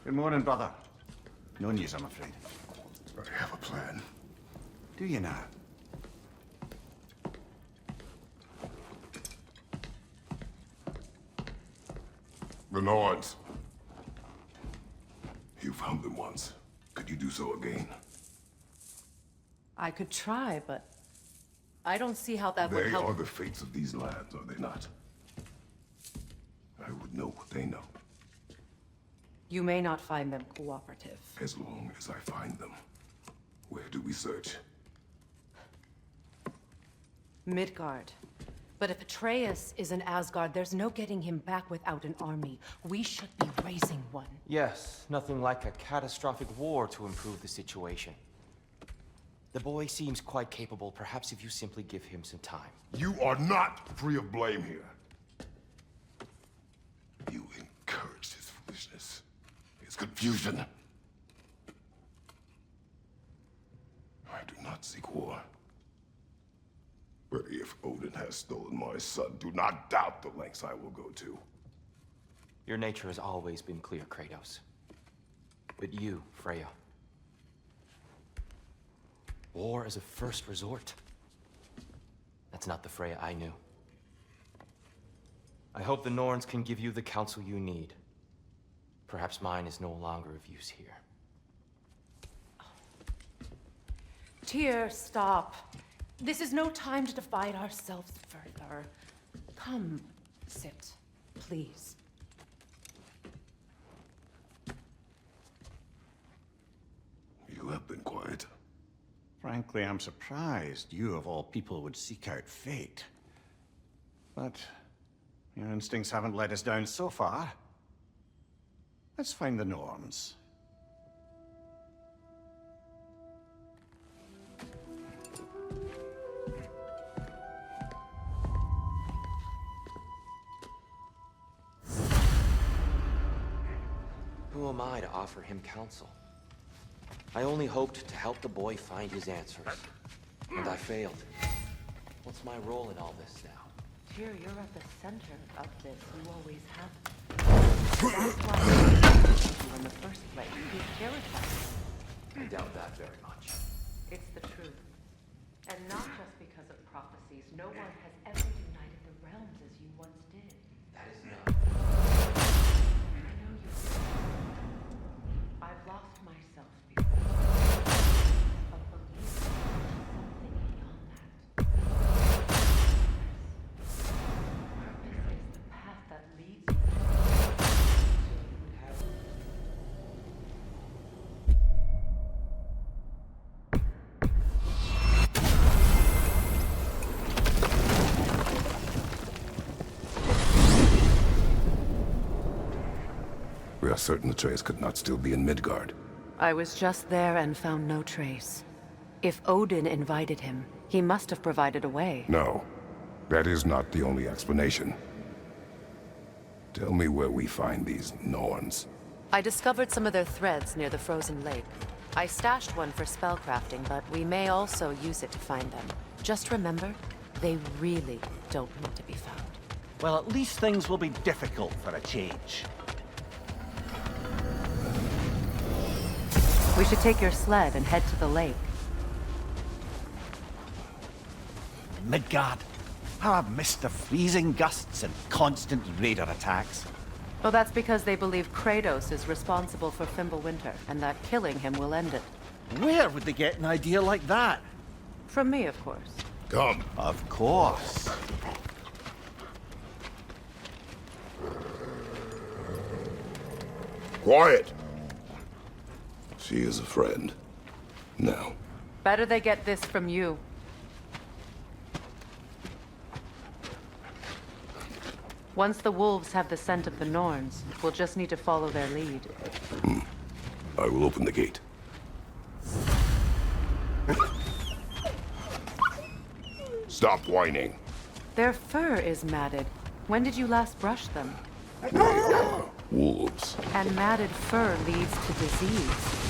Good morning, brother. No news, I'm afraid. I have a plan. Do you now? The Nords. You found them once. Could you do so again? I could try, but I don't see how that would They help. are the fates of these lands, are they not? I would know what they know, You may not find them cooperative. as long as I find them. Where do we search? Midgard. But if Atreus is in Asgard, there's no getting him back without an army. We should be raising one. Yes, nothing like a catastrophic war to improve the situation. The boy seems quite capable, perhaps if you simply give him some time. You are not free of blame here. You encouraged his foolishness, his confusion. I do not seek war. But if Odin has stolen my son, do not doubt the lengths I will go to. Your nature has always been clear, Kratos. But you, Freya. War as a first resort. That's not the Freya I knew. I hope the Norns can give you the counsel you need. Perhaps mine is no longer of use here. Tyr, stop. This is no time to divide ourselves further. Come, sit, please. You have been quiet. Frankly, I'm surprised you, of all people, would seek out fate. But your instincts haven't let us down so far. Let's find the Norns. Who am I to offer him counsel? I only hoped to help the boy find his answers. And I failed. What's my role in all this now? Tyr, you're at the center of this. You always have been. That's why I chose you in the first place. He's terrified. I doubt that very much. It's the truth. And not just because of prophecies. No one has ever united the realms as you once did. That is not. I know you did. I've lost myself before. But believe me, something beyond that. Purpose is the path that leads you to it. So you would have. We are certain Atreus could not still be in Midgard. I was just there and found no trace. If Odin invited him, he must have provided a way. No, that is not the only explanation. Tell me where we find these Norns. I discovered some of their threads near the frozen lake. I stashed one for spellcrafting, but we may also use it to find them. Just remember, they really don't need to be found. Well, at least things will be difficult for a change. We should take your sled and head to the lake. Midgard. How I've missed the freezing gusts and constant raider attacks. Well, that's because they believe Kratos is responsible for Fimbulwinter, and that killing him will end it. Where would they get an idea like that? From me, of course. Come. Of course. Quiet! She is a friend. Now. Better they get this from you. Once the wolves have the scent of the Norns, we'll just need to follow their lead. I will open the gate. Stop whining. Their fur is matted. When did you last brush them? Wolves. And matted fur leads to disease.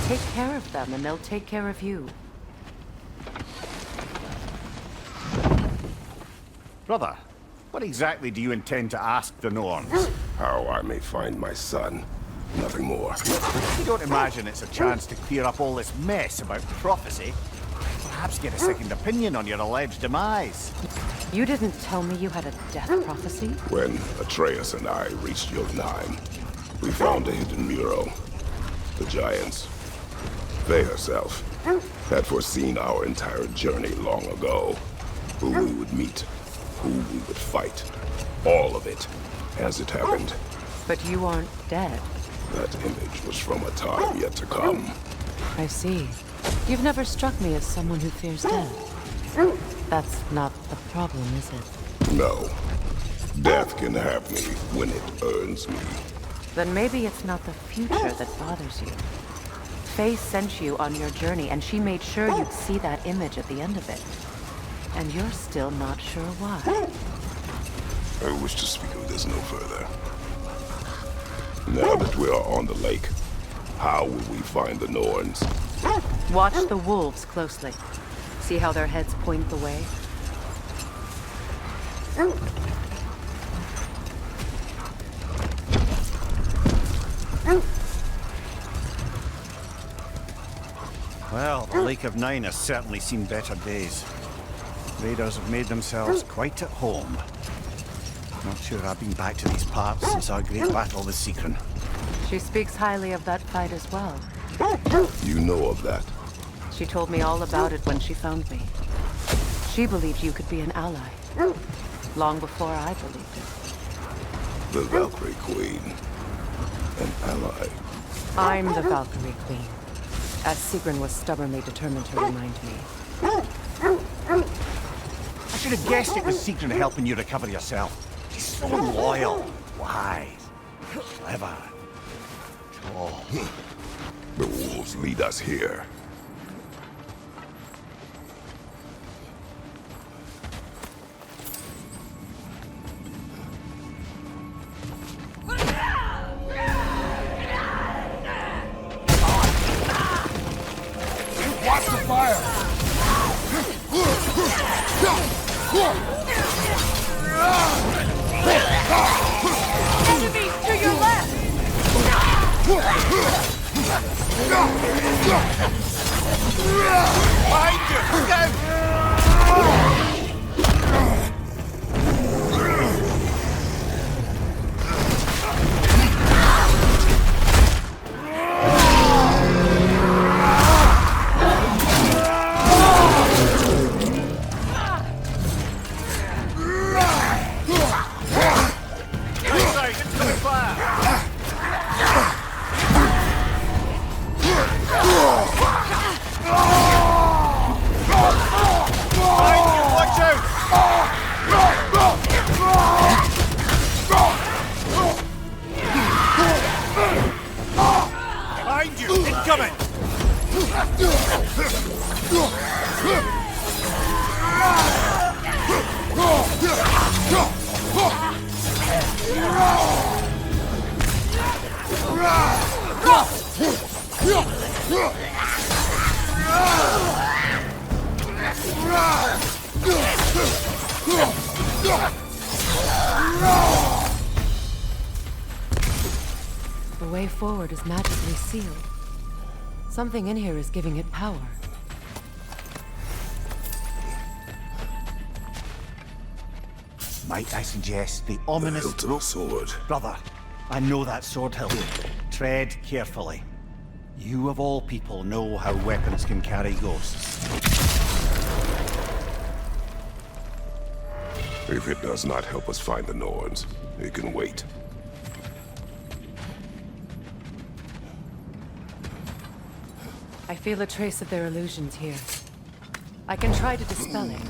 Take care of them, and they'll take care of you. Brother, what exactly do you intend to ask the Norns? How I may find my son. Nothing more. You don't imagine it's a chance to clear up all this mess about prophecy? Perhaps get a second opinion on your alleged demise. You didn't tell me you had a death prophecy? When Atreus and I reached Jotunheim, we found a hidden mural. The Giants, they herself, had foreseen our entire journey long ago. Who we would meet, who we would fight. All of it, as it happened. But you aren't dead. That image was from a time yet to come. I see. You've never struck me as someone who fears death. That's not the problem, is it? No. Death can have me when it earns me. Then maybe it's not the future that bothers you. Faye sent you on your journey, and she made sure you'd see that image at the end of it. And you're still not sure why. I wish to speak of this no further. Now that we are on the lake, how will we find the Norns? Watch the wolves closely. See how their heads point the way? Well, the Lake of Nine has certainly seen better days. Raiders have made themselves quite at home. Not sure I've been back to these parts since our great battle with Seekron. She speaks highly of that fight as well. You know of that? She told me all about it when she found me. She believed you could be an ally. Long before I believed it. The Valkyrie Queen. An ally. I'm the Valkyrie Queen. As Sigrun was stubbornly determined to remind me. I should have guessed it was Seekron helping you recover yourself. She's so loyal, wise, clever. Oh. The wolves lead us here. Watch the fire! Enemies to your left! Behind you! Go! Behind you! Incoming! The way forward is magically sealed. Something in here is giving it power. Might I suggest the The ominous... hilt of a sword. Brother, I know that sword hilt. Tread carefully. You of all people know how weapons can carry ghosts. If it does not help us find the Norns, it can wait. I feel a trace of their illusions here. I can try to dispel it.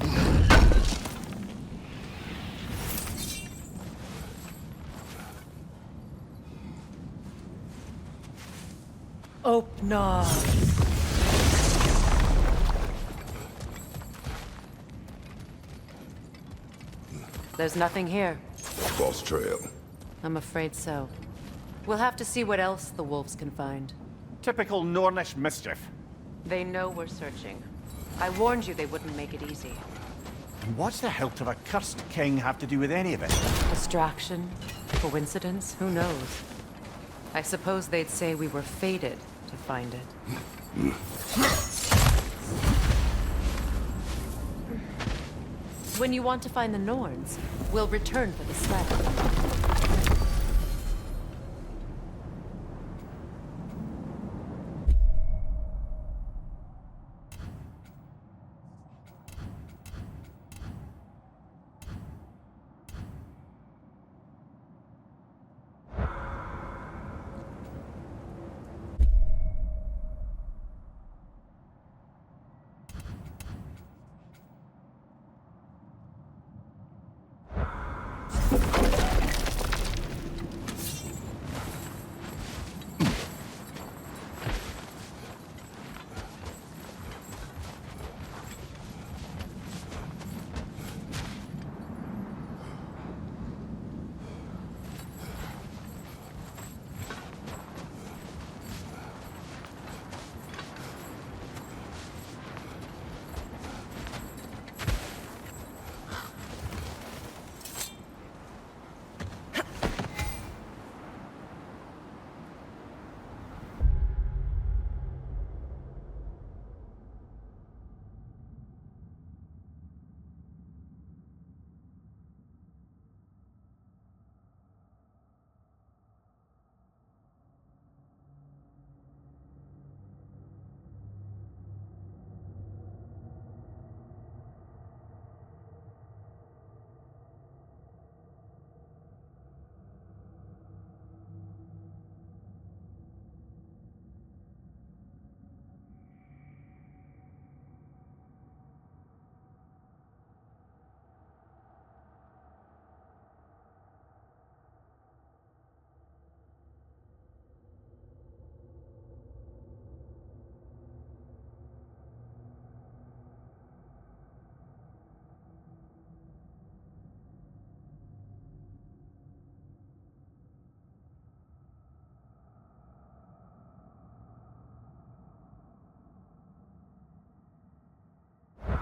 Opna. There's nothing here. False trail. I'm afraid so. We'll have to see what else the wolves can find. Typical Nornish mischief. They know we're searching. I warned you they wouldn't make it easy. And what's the hilt of a cursed king have to do with any of it? Distraction? Coincidence? Who knows? I suppose they'd say we were fated to find it. When you want to find the Norns, we'll return for the sled.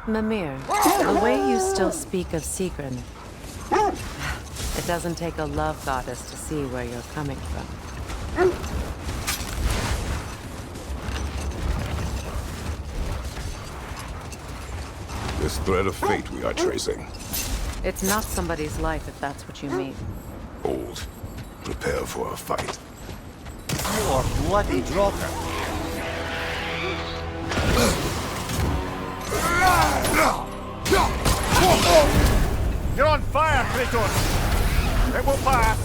Mimir, the way you still speak of Sigrun, it doesn't take a love goddess to see where you're coming from. This thread of fate we are tracing. It's not somebody's life, if that's what you mean. Old. Prepare for a fight. You bloody drocker. You're on fire, Kratos! It will pass!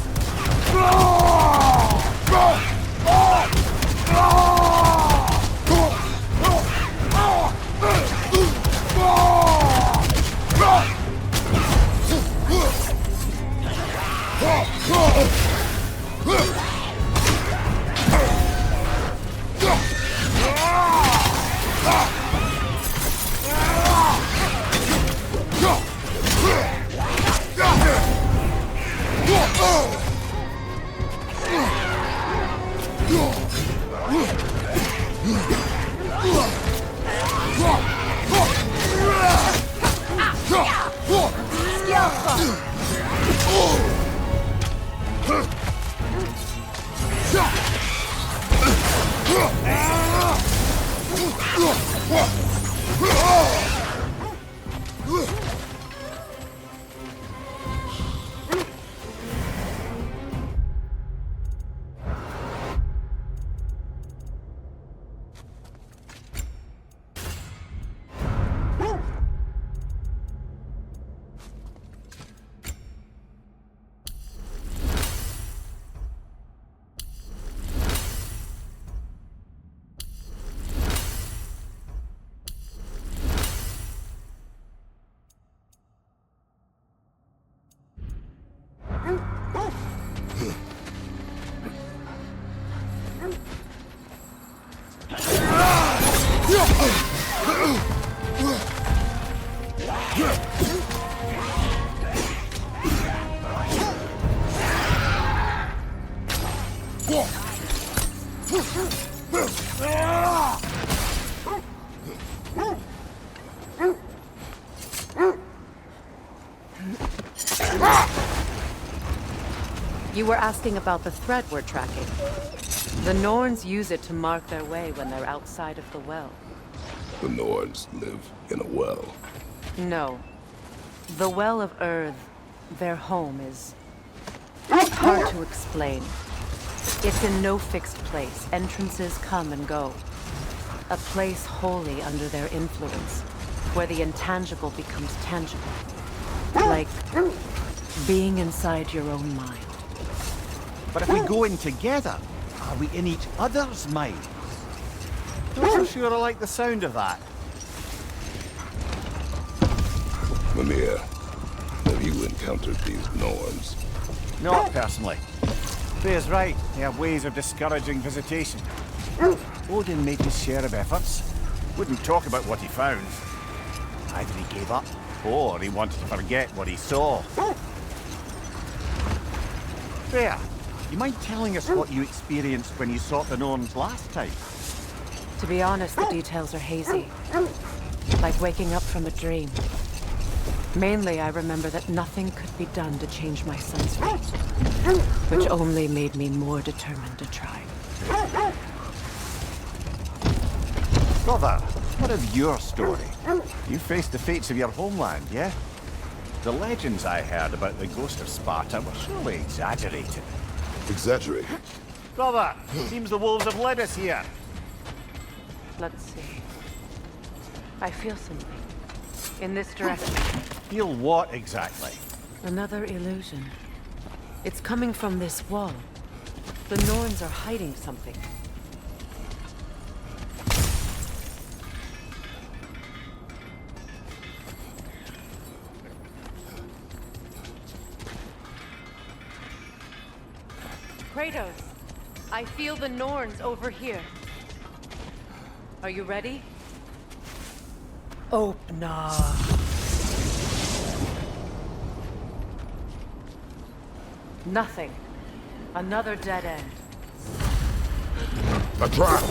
You were asking about the thread we're tracking. The Norns use it to mark their way when they're outside of the well. The Nords live in a well. No. The Well of Earth, their home, is hard to explain. It's in no fixed place. Entrances come and go. A place wholly under their influence, where the intangible becomes tangible. Like being inside your own mind. But if we go in together, are we in each other's minds? Not so sure I like the sound of that. Mimir, have you encountered these Norns? Not personally. Faye's right. They have ways of discouraging visitation. Odin made his share of efforts. Wouldn't talk about what he found. Either he gave up, or he wanted to forget what he saw. Faye, you mind telling us what you experienced when you sought the Norns last time? To be honest, the details are hazy. Like waking up from a dream. Mainly, I remember that nothing could be done to change my son's fate, which only made me more determined to try. Brother, what of your story? You faced the fates of your homeland, yeah? The legends I heard about the ghost of Sparta were surely exaggerated. Exaggerate. Brother, seems the wolves have led us here. Let's see. I feel something. In this direction. Feel what exactly? Another illusion. It's coming from this wall. The Norns are hiding something. Kratos, I feel the Norns over here. Are you ready? Opener. Nothing. Another dead end. A trap!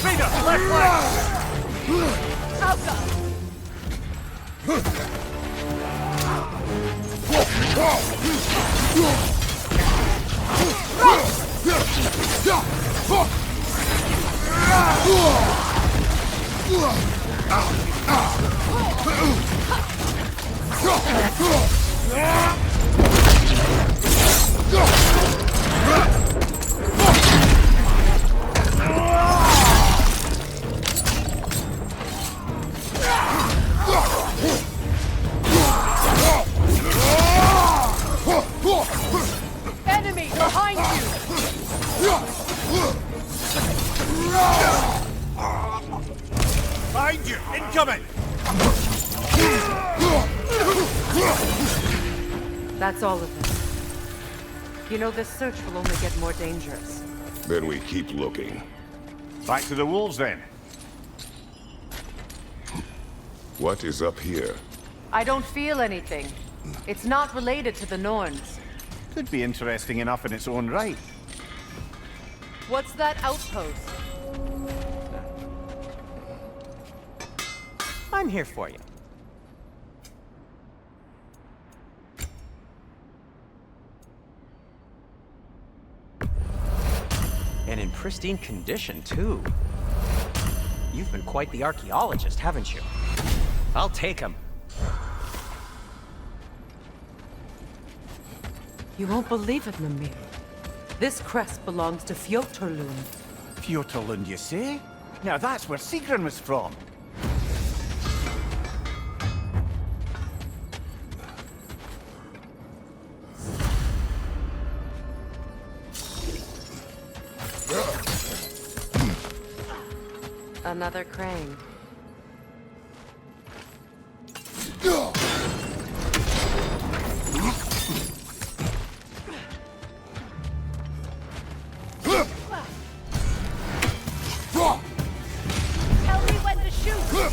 Vader, left flank! Alka! Enemy behind you! Behind you! Incoming! That's all of them. You know, this search will only get more dangerous. Then we keep looking. Back to the wolves, then. What is up here? I don't feel anything. It's not related to the Norns. Could be interesting enough in its own right. What's that outpost? I'm here for you. And in pristine condition, too. You've been quite the archaeologist, haven't you? I'll take him. You won't believe it, Mimir. This crest belongs to Fjotorlund. Fjotorlund, you say? Now that's where Sigrun was from. Another crane. Tell me when to shoot!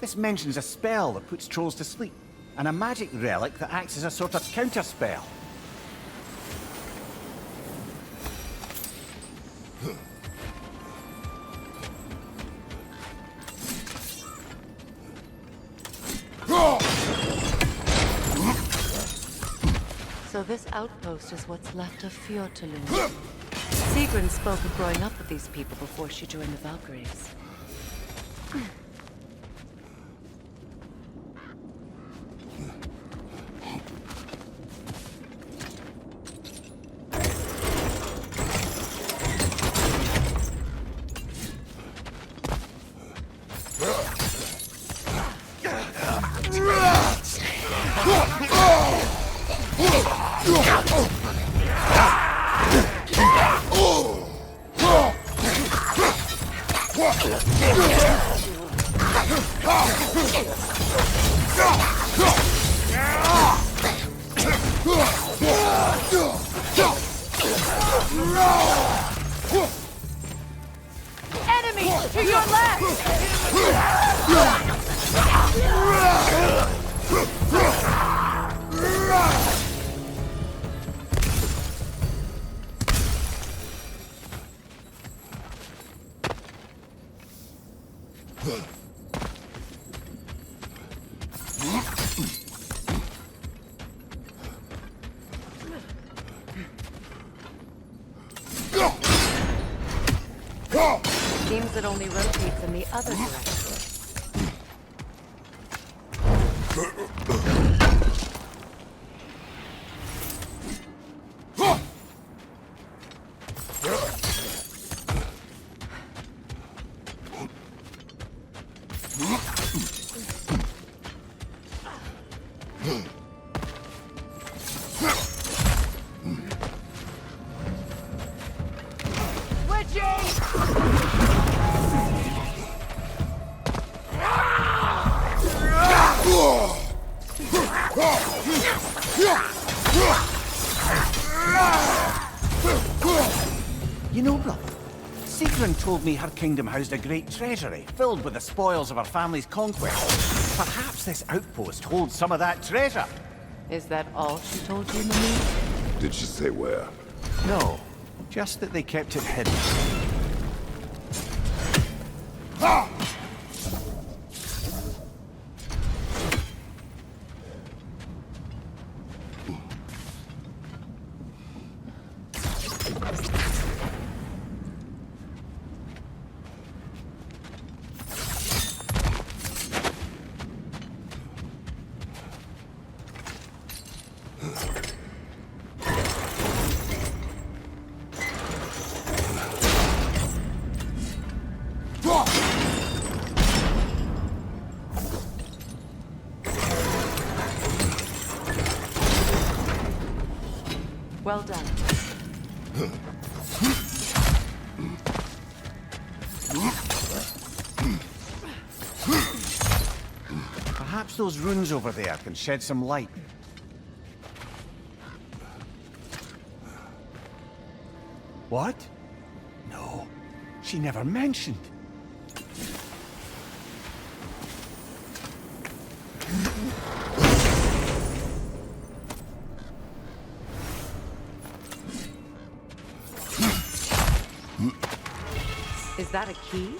This mentions a spell that puts trolls to sleep, and a magic relic that acts as a sort of counterspell. So this outpost is what's left of Fjortulund. Sigrun spoke of growing up with these people before she joined the Valkyries. Enemy to your left! Seems it only rotates in the other direction. You know, brother, Sigrun told me her kingdom housed a great treasury, filled with the spoils of her family's conquest. Perhaps this outpost holds some of that treasure. Is that all she told you, Mimi? Did she say where? No, just that they kept it hidden. Well done. Perhaps those runes over there can shed some light. What? No, she never mentioned. Is that a key?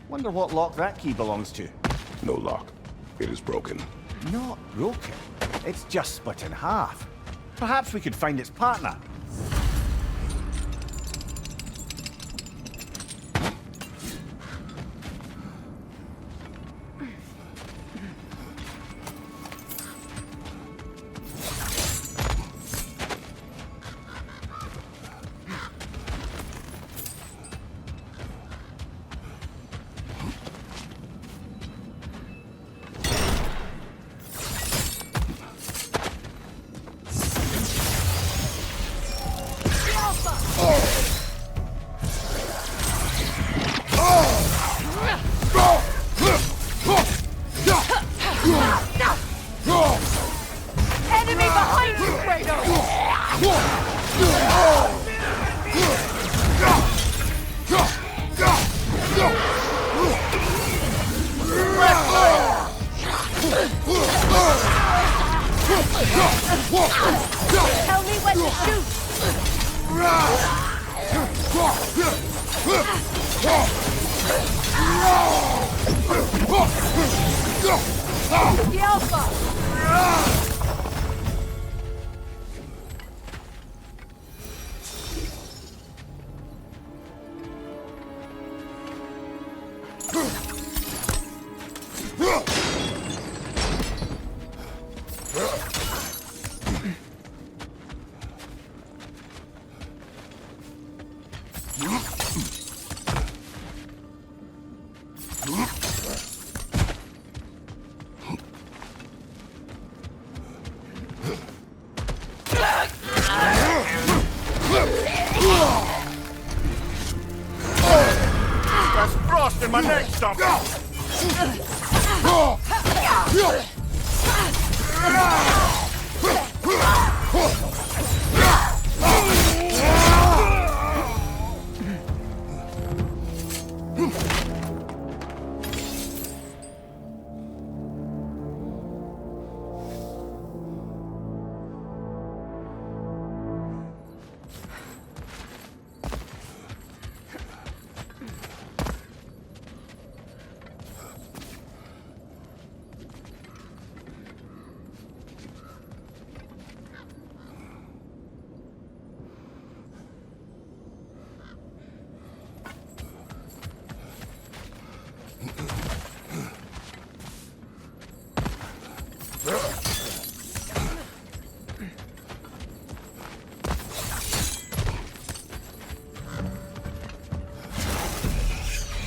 Wonder what lock that key belongs to. No lock. It is broken. Not broken. It's just split in half. Perhaps we could find its partner. Enemy behind you, Kratos! Tell me when to shoot! The Alpha! There's frost in my neck, stop!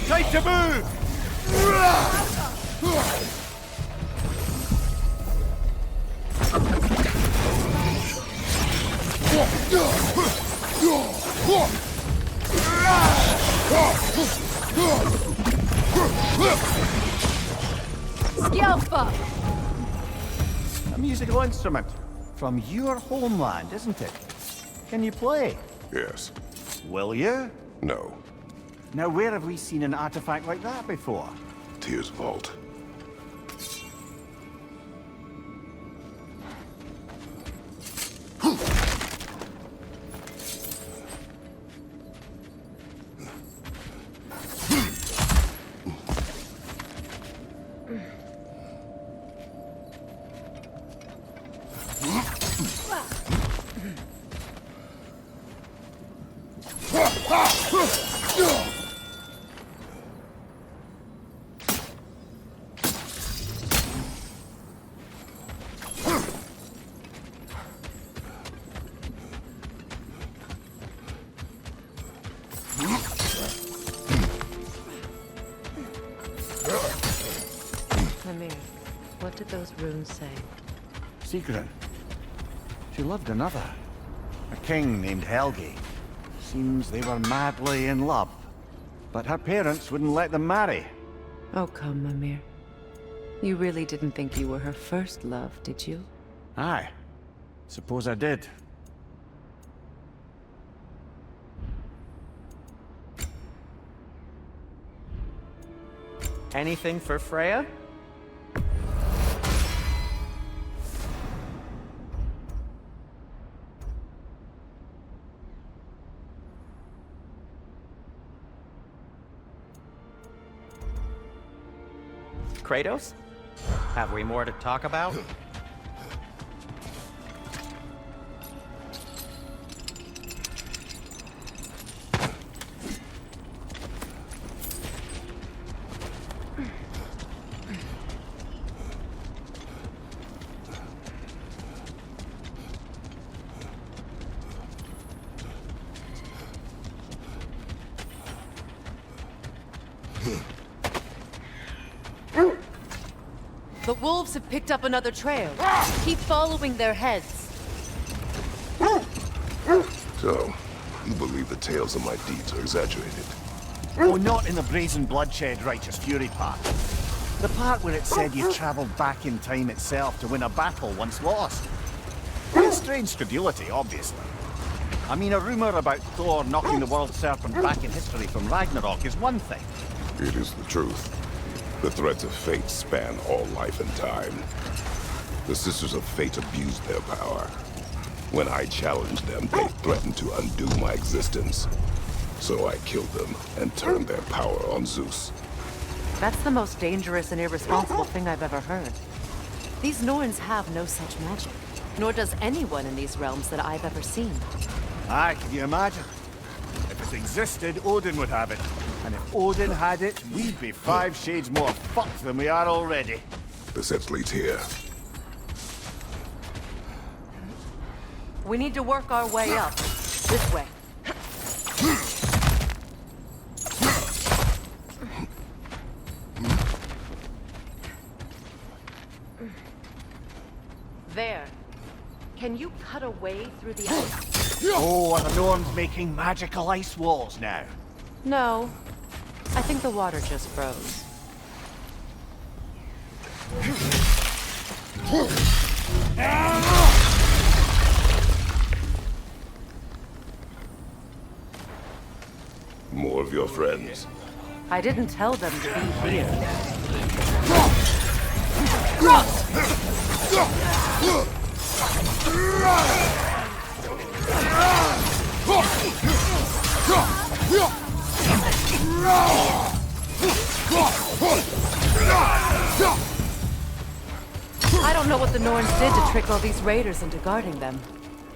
Time to move! Alpha! A musical instrument. From your homeland, isn't it? Can you play? Yes. Will you? No. Now, where have we seen an artifact like that before? Tyr's vault. Amir, what did those runes say? Secret. She loved another. A king named Helgi. Seems they were madly in love. But her parents wouldn't let them marry. Oh, come, Amir. You really didn't think you were her first love, did you? Aye. Suppose I did. Anything for Freya? Kratos? Have we more to talk about? The wolves have picked up another trail. Keep following their heads. So, you believe the tales of my deeds are exaggerated? Oh, not in the brazen bloodshed righteous fury part. The part where it said you travelled back in time itself to win a battle once lost. It's strange credulity, obviously. I mean, a rumour about Thor knocking the world serpent back in history from Ragnarok is one thing. It is the truth. The threads of fate span all life and time. The Sisters of Fate abused their power. When I challenged them, they threatened to undo my existence. So I killed them and turned their power on Zeus. That's the most dangerous and irresponsible thing I've ever heard. These Norns have no such magic. Nor does anyone in these realms that I've ever seen. Aye, can you imagine? If it existed, Odin would have it. And if Odin had it, we'd be 5 shades more fucked than we are already. The set leads here. We need to work our way up. This way. There. Can you cut a way through the ice? Oh, are the Norns making magical ice walls now? No. I think the water just froze. More of your friends. I didn't tell them to be here. I don't know what the Norns did to trick all these raiders into guarding them.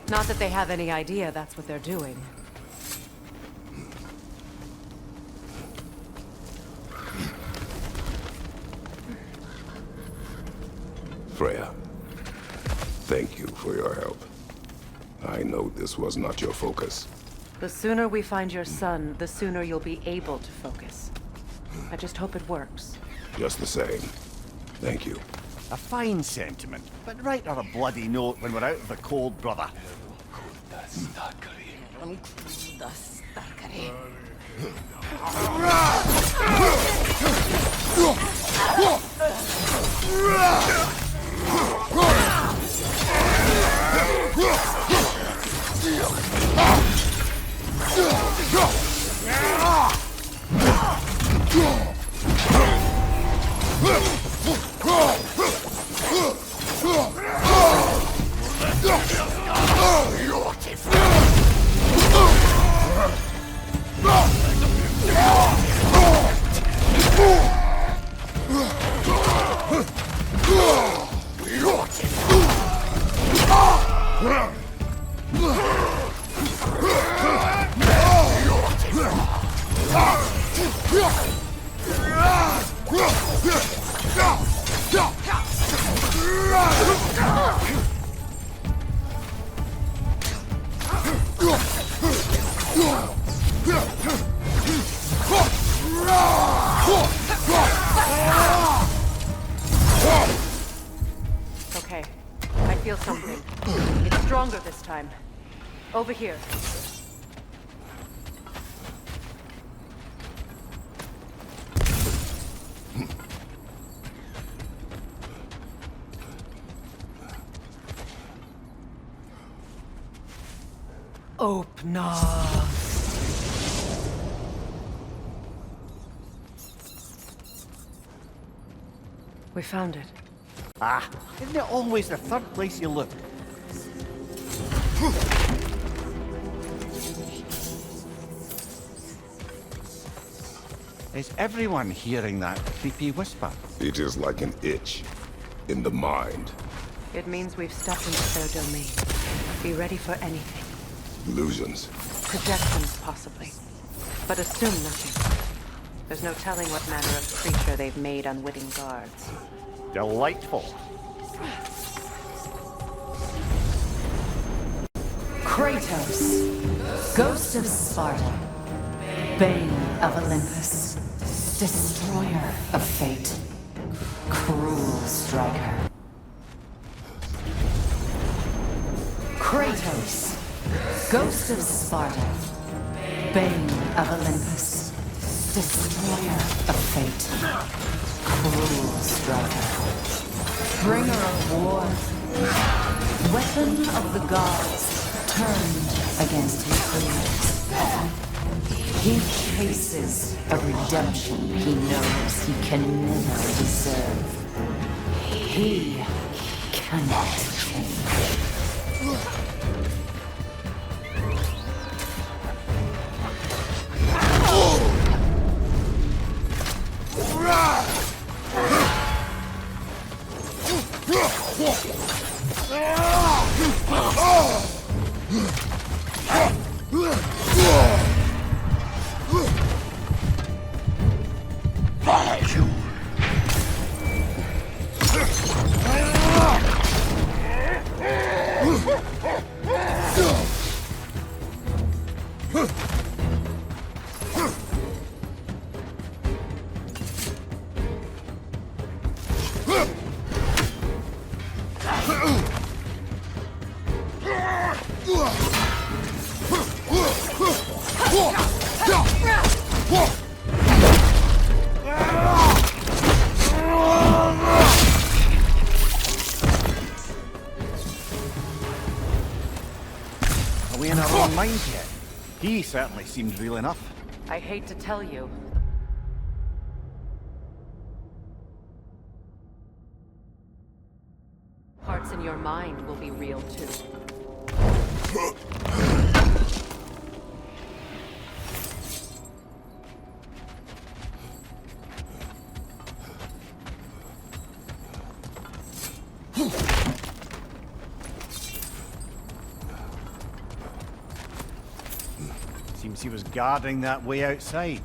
Not that they have any idea that's what they're doing. Freya, thank you for your help. I know this was not your focus. The sooner we find your son, the sooner you'll be able to focus. I just hope it works. Just the same. Thank you. A fine sentiment, but write her a bloody note when we're out of the cold, brother. Okay, I feel something. It's stronger this time. Over here. Open up. We found it. Ah, isn't it always the third place you look? Is everyone hearing that creepy whisper? It is like an itch in the mind. It means we've stepped into their domain. Be ready for anything. Illusions. Projections, possibly. But assume nothing. There's no telling what manner of creature they've made unwitting guards. Delightful. Kratos, Ghost of Sparta, Bane of Olympus, Destroyer of Fate, Cruel Striker. Kratos, Ghost of Sparta, Bane of Olympus, Destroyer of Fate, Cruel Striker, Bringer of War, Weapon of the Gods, turned against his creators. He chases a redemption he knows he can never deserve. He cannot change. Are we in our own minds yet? He certainly seemed real enough. I hate to tell you. Parts in your mind will be real too. Seems he was guarding that way outside.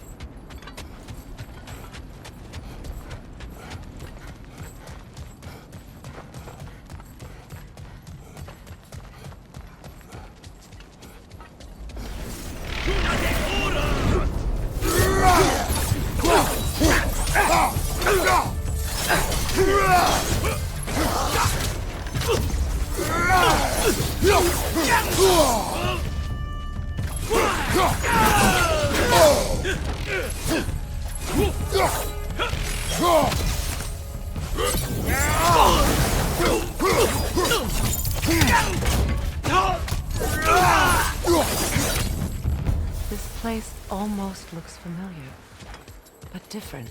This place almost looks familiar, but different.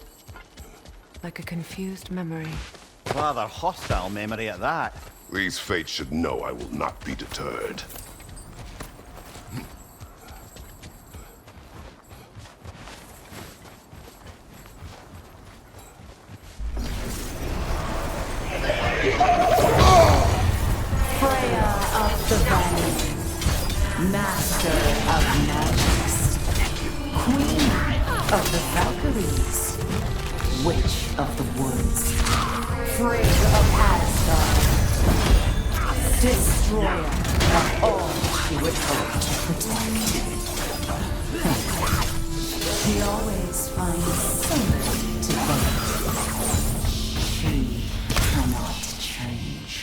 Like a confused memory. Rather hostile memory at that. These fates should know I will not be deterred. Freya of the Valley, Master of Magics, Queen of the Valkyries, Witch of the Woods, Frigg of Asgard, Destroyer of all she would hope to protect. She always finds something to fight. She cannot change.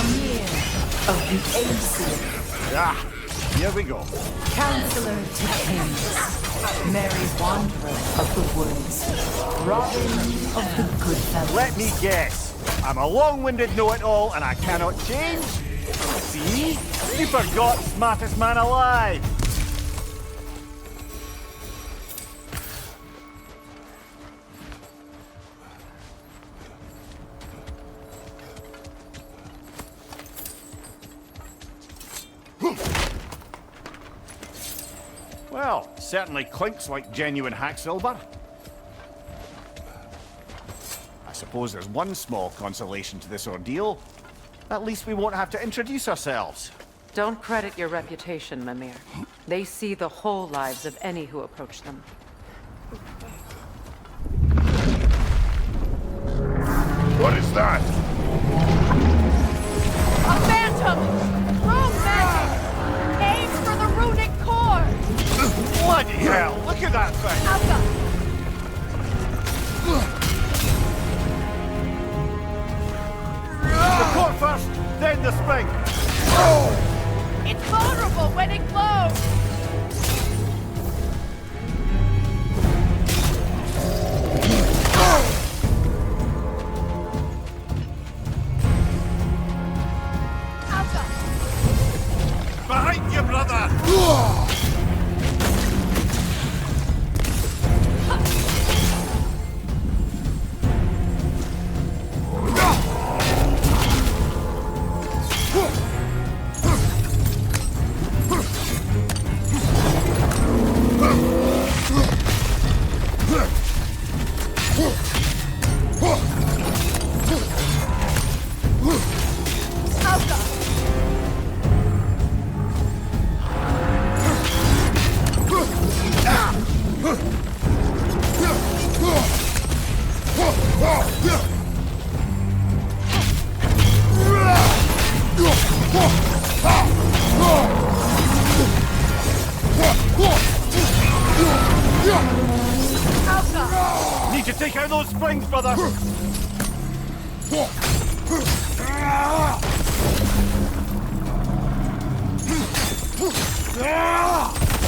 Mimir of the Aesir, Ah, here we go. Counselor to Kings, Merry Wanderer of the Woods, Robin of the Goodfellas. Let me guess. I'm a long-winded know-it-all and I cannot change? See? You forgot smartest man alive. Well, certainly clinks like genuine hack silver. I suppose there's one small consolation to this ordeal. At least we won't have to introduce ourselves. Don't credit your reputation, Mimir. They see the whole lives of any who approach them. What is that? A phantom! Rune magic! Aims for the runic core! Bloody hell! Look at that thing! Alpha! The core first, then the spring! It's vulnerable when it glows! Alpha! Behind you, brother! Need to take out those springs, brother!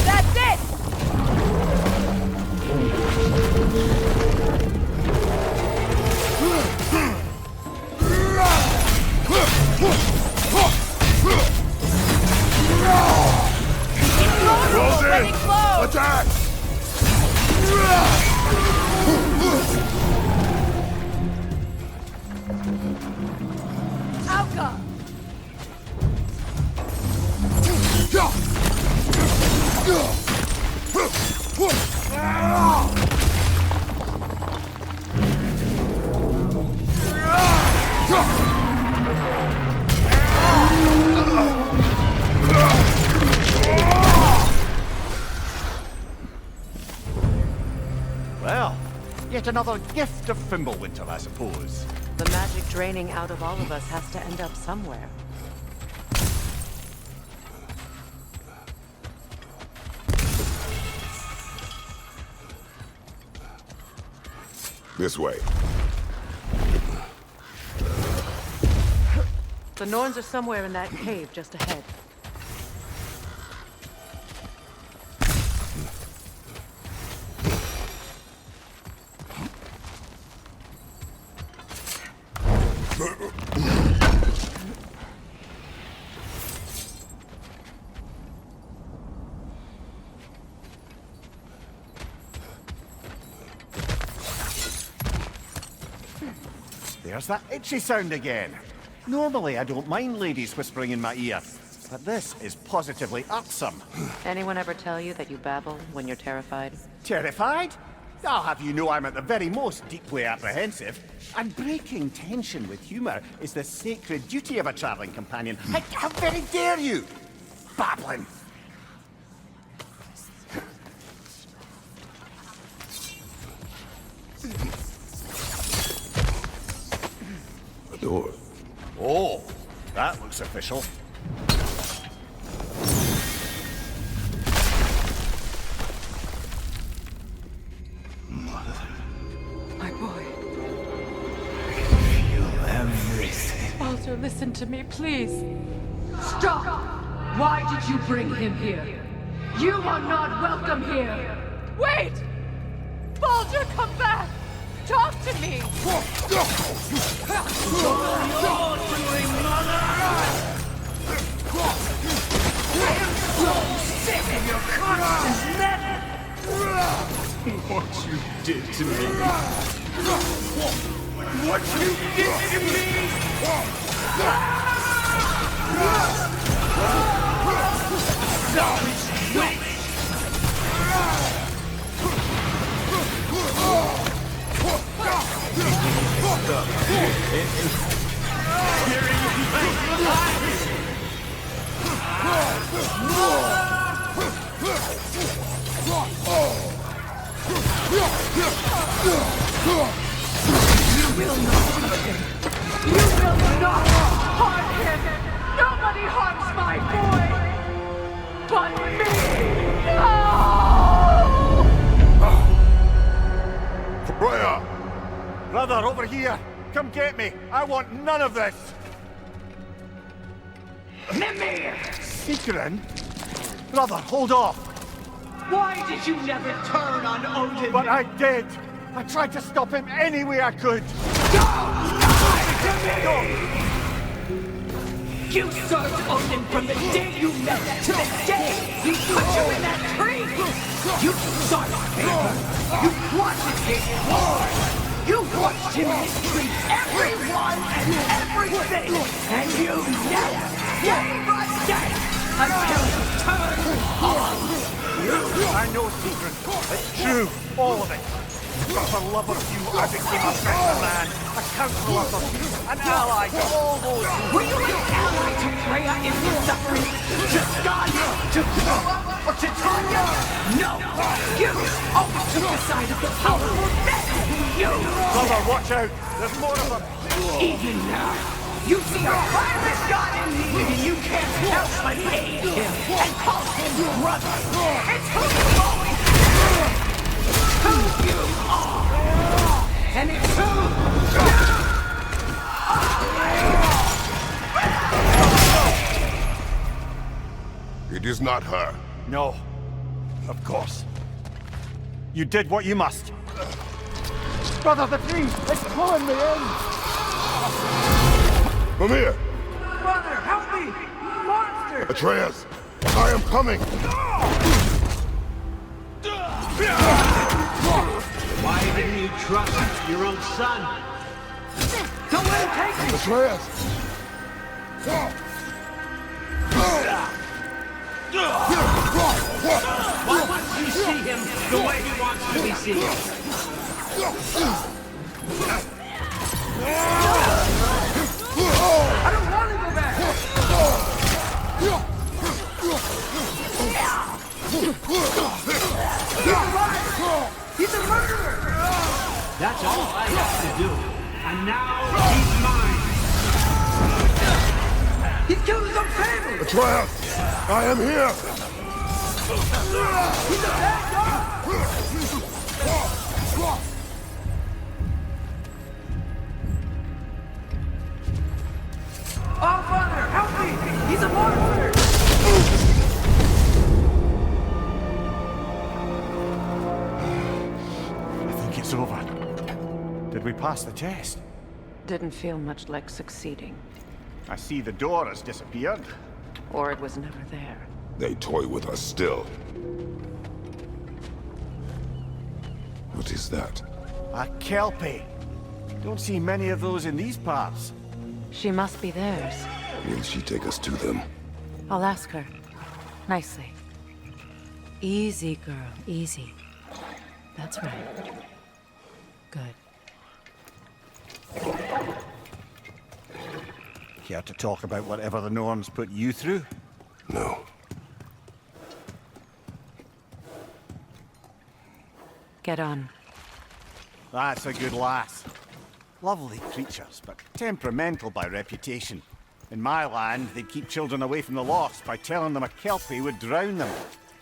That's it! Close When in! it glows! Attack! Alpha! Well, yet another gift of Fimbulwinter, I suppose. The magic draining out of all of us has to end up somewhere. This way. The Norns are somewhere in that cave just ahead. There's that itchy sound again. Normally I don't mind ladies whispering in my ear, but this is positively irksome. Anyone ever tell you that you babble when you're terrified? Terrified? I'll have you know I'm at the very most deeply apprehensive. And breaking tension with humour is the sacred duty of a travelling companion. How very dare you! Babbling! A door. Oh, that looks official. My boy. Feel everything. Walter, listen. Listen to me, please. Stop! Why did you bring him here? You are not welcome here! Wait! Baldur, come back! Talk to me! Sick of your constant meddling! What you did to me. What you did to me! You will not harm him! Nobody harms my boy! But me! No! Freya! Brother, over here! Come get me! I want none of this! Mimir! Secret? Brother, hold off! Why did you never turn on Odin? But I did! I tried to stop him any way I could! Don't lie to me! You served Odin from the day you met to the day he put you in that tree! You sought favor! You wanted his war! You watched him mistreat everyone and everything! And you never gave a damn until he turned on you! I know secret. It's true, all of it. But for love of you, I became a better man, a counselor for you, an ally to all those who... Were you an ally to Freya in her suffering? To Skadi? To Groa? Or to Tanya? No! You always took the side of the powerful men! You! Brother, watch out! There's more of them! Even now, you see a violent god in need and you can't help but aid him and call him brother! It's who you always been! Who you are! And it's who you It is not her. No. Of course. You did what you must. Brother, the tree! It's pulling me in! Mimir! Brother, help me! Monster! Atreus! I am coming! Why didn't you trust your own son? Don't let him take me! Atreus! Why won't you see him the way he wants to be seen? I don't want to go back! He's a liar! He's a murderer! That's all I have to do. And now he's mine. He's killed his own family! Atreus! I am here! He's a bad guy! Oh, brother, help me! He's a monster! I think it's over. Did we pass the test? Didn't feel much like succeeding. I see the door has disappeared. Or it was never there. They toy with us still. What is that? A Kelpie. Don't see many of those in these parts. She must be theirs. Will she take us to them? I'll ask her. Nicely. Easy, girl. Easy. That's right. Good. Care to talk about whatever the Norns put you through? No. Get on. That's a good lass. Lovely creatures, but temperamental by reputation. In my land, they'd keep children away from the lost by telling them a Kelpie would drown them.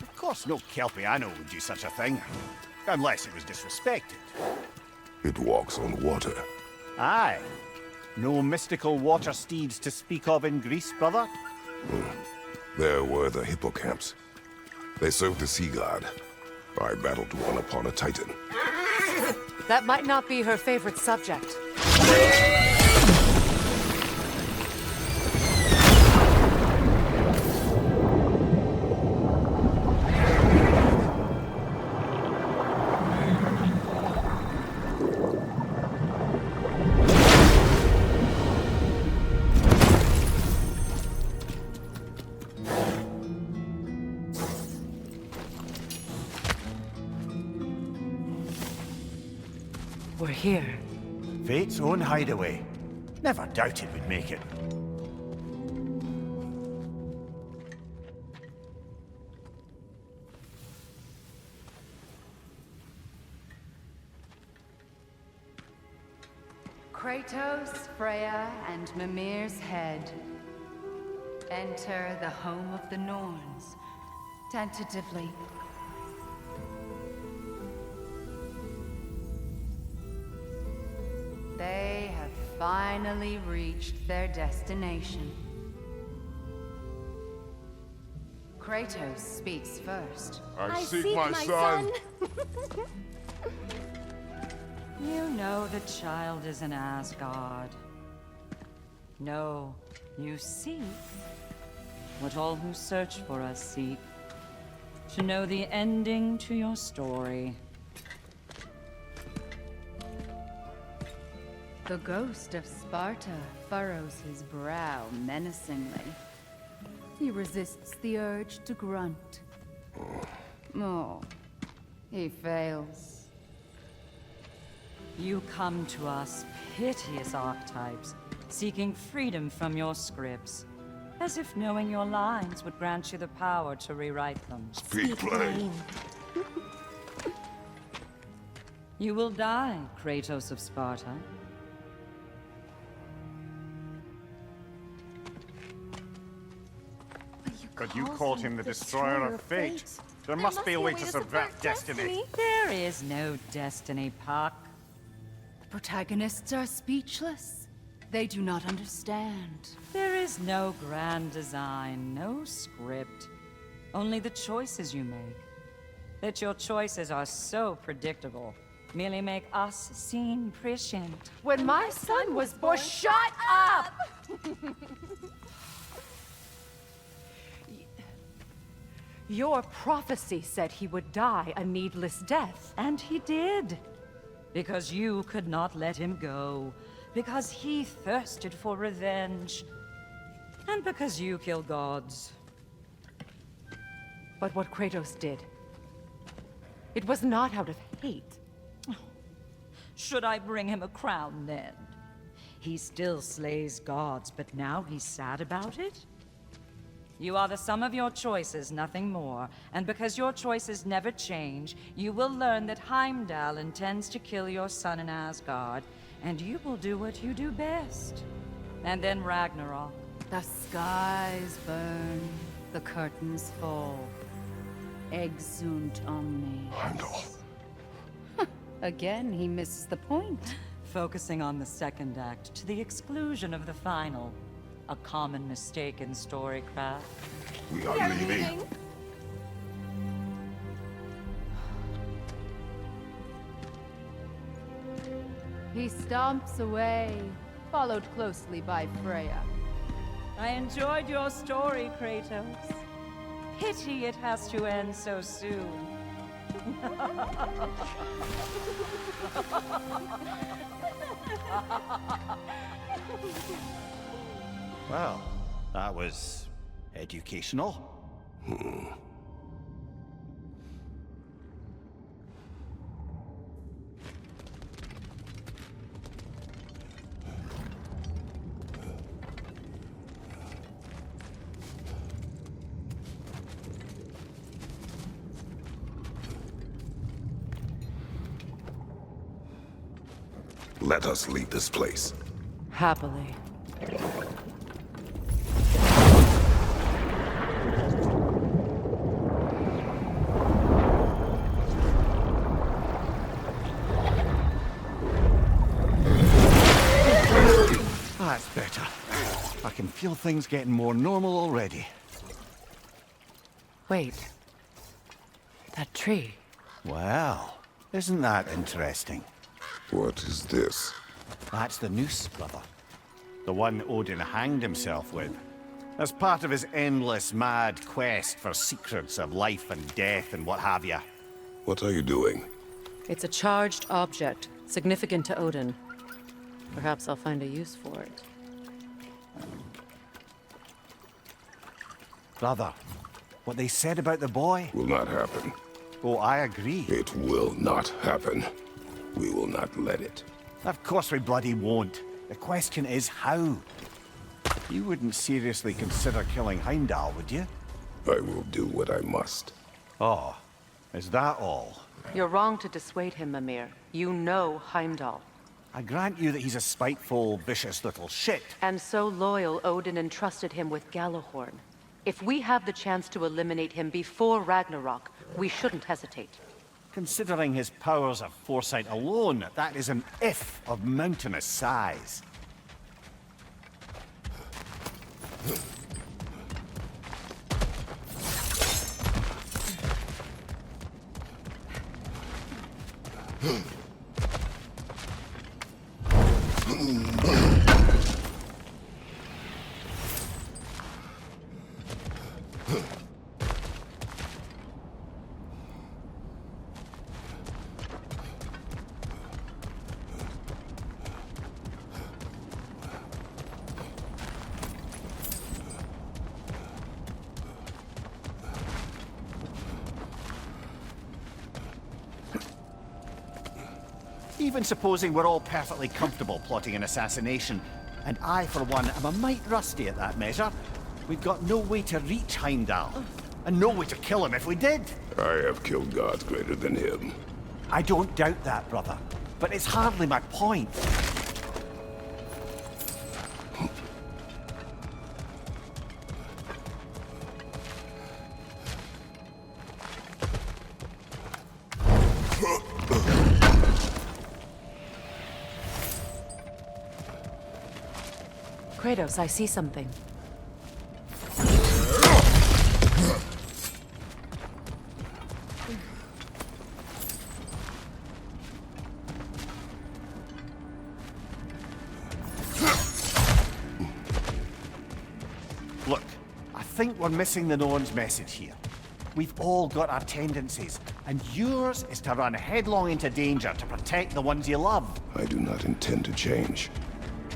Of course, no Kelpie I know would do such a thing. Unless it was disrespected. It walks on water. Aye. No mystical water steeds to speak of in Greece, brother? There were the hippocamps. They served the sea god. I battled one upon a titan. That might not be her favorite subject. We're here. Fate's own hideaway. Never doubted we'd make it. Kratos, Freya, and Mimir's head. Enter the home of the Norns. Tentatively. They have finally reached their destination. Kratos speaks first. I seek my son. You know the child is in Asgard. No, you seek what all who search for us seek. To know the ending to your story. The ghost of Sparta furrows his brow menacingly. He resists the urge to grunt. Oh, he fails. You come to us, piteous archetypes, seeking freedom from your scripts, as if knowing your lines would grant you the power to rewrite them. Speak plain. You will die, Kratos of Sparta. But you called him the destroyer of fate. There must be a way to subvert destiny. There is no destiny, Puck. The protagonists are speechless. They do not understand. There is no grand design, no script. Only the choices you make. That your choices are so predictable merely make us seem prescient. When my son was born, shut up! Your prophecy said he would die a needless death. And he did. Because you could not let him go. Because he thirsted for revenge. And because you kill gods. But what Kratos did, it was not out of hate. Should I bring him a crown then? He still slays gods, but now he's sad about it? You are the sum of your choices, nothing more. And because your choices never change, you will learn that Heimdall intends to kill your son in Asgard, and you will do what you do best. And then Ragnarok. The skies burn, the curtains fall. Exunt omnes. Heimdall. Again, he misses the point. Focusing on the second act to the exclusion of the final. A common mistake in storycraft. We are leaving. He stomps away, followed closely by Freya. I enjoyed your story, Kratos. Pity it has to end so soon. Well, that was educational. Let us leave this place. Happily. feel things getting more normal already. Wait. That tree. Well, isn't that interesting? What is this? That's the noose, brother. The one Odin hanged himself with. As part of his endless, mad quest for secrets of life and death and what have you. What are you doing? It's a charged object, significant to Odin. Perhaps I'll find a use for it. Brother, what they said about the boy? Will not happen. Oh, I agree. It will not happen. We will not let it. Of course we bloody won't. The question is how. You wouldn't seriously consider killing Heimdall, would you? I will do what I must. Oh, is that all? You're wrong to dissuade him, Mimir. You know Heimdall. I grant you that he's a spiteful, vicious little shit. And so loyal, Odin entrusted him with Gjallarhorn. If we have the chance to eliminate him before Ragnarok, we shouldn't hesitate. Considering his powers of foresight alone, that is an if of mountainous size. Even supposing we're all perfectly comfortable plotting an assassination, and I, for one, am a mite rusty at that measure, we've got no way to reach Heimdall, and no way to kill him if we did. I have killed gods greater than him. I don't doubt that, brother, but it's hardly my point. Kratos, I see something. Look, I think we're missing the Norn's message here. We've all got our tendencies, and yours is to run headlong into danger to protect the ones you love. I do not intend to change.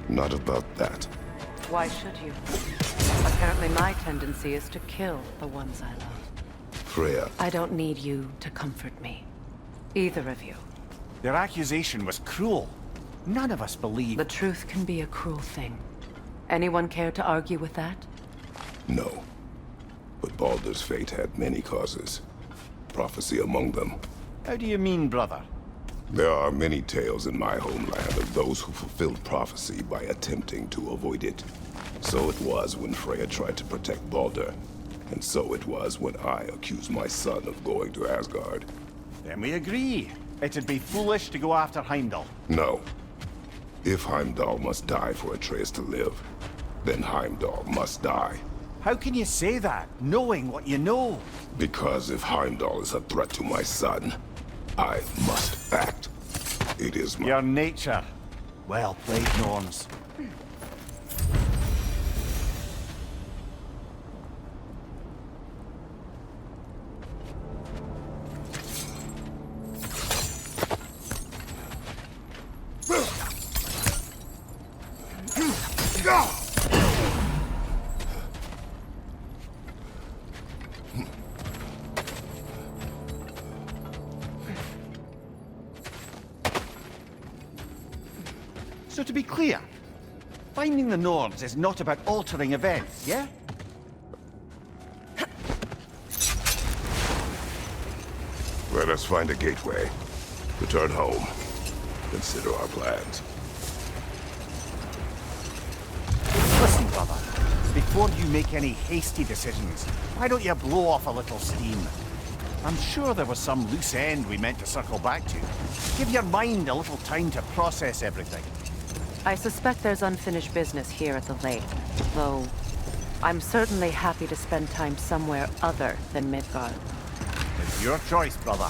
Not about that. Why should you? Apparently my tendency is to kill the ones I love. Freya. I don't need you to comfort me. Either of you. Their accusation was cruel. None of us believe... The truth can be a cruel thing. Anyone care to argue with that? No. But Baldur's fate had many causes. Prophecy among them. How do you mean, brother? There are many tales in my homeland of those who fulfilled prophecy by attempting to avoid it. So it was when Freya tried to protect Baldur. And so it was when I accused my son of going to Asgard. Then we agree. It'd be foolish to go after Heimdall. No. If Heimdall must die for Atreus to live, then Heimdall must die. How can you say that, knowing what you know? Because if Heimdall is a threat to my son, I must act. It is my... Your nature. Well played, Norns. So to be clear, finding the Norns is not about altering events, yeah? Let us find a gateway. Return home. Consider our plans. Listen, brother. Before you make any hasty decisions, why don't you blow off a little steam? I'm sure there was some loose end we meant to circle back to. Give your mind a little time to process everything. I suspect there's unfinished business here at the lake. Though, I'm certainly happy to spend time somewhere other than Midgard. It's your choice, brother.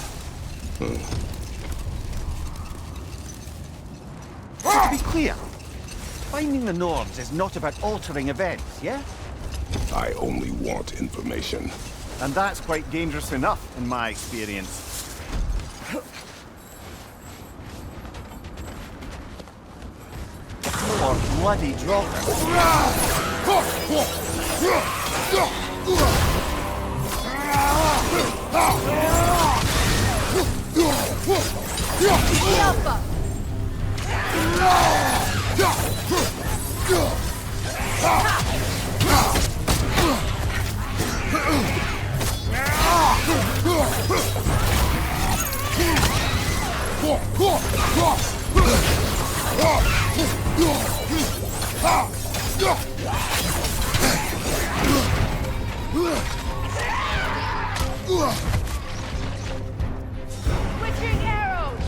To be clear, finding the Nords is not about altering events, yeah? I only want information. And that's quite dangerous enough, in my experience. More bloody droppers. Switching arrows!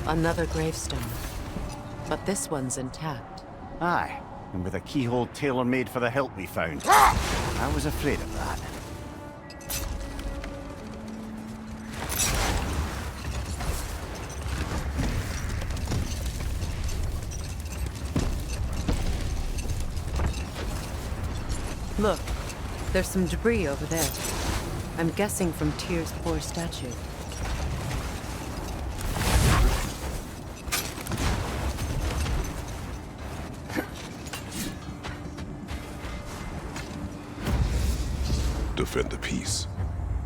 Another gravestone. But this one's intact. Aye, and with a keyhole tailor-made for the hilt we found. I was afraid of that. Look, there's some debris over there. I'm guessing from Tyr's poor statue. Defend the peace.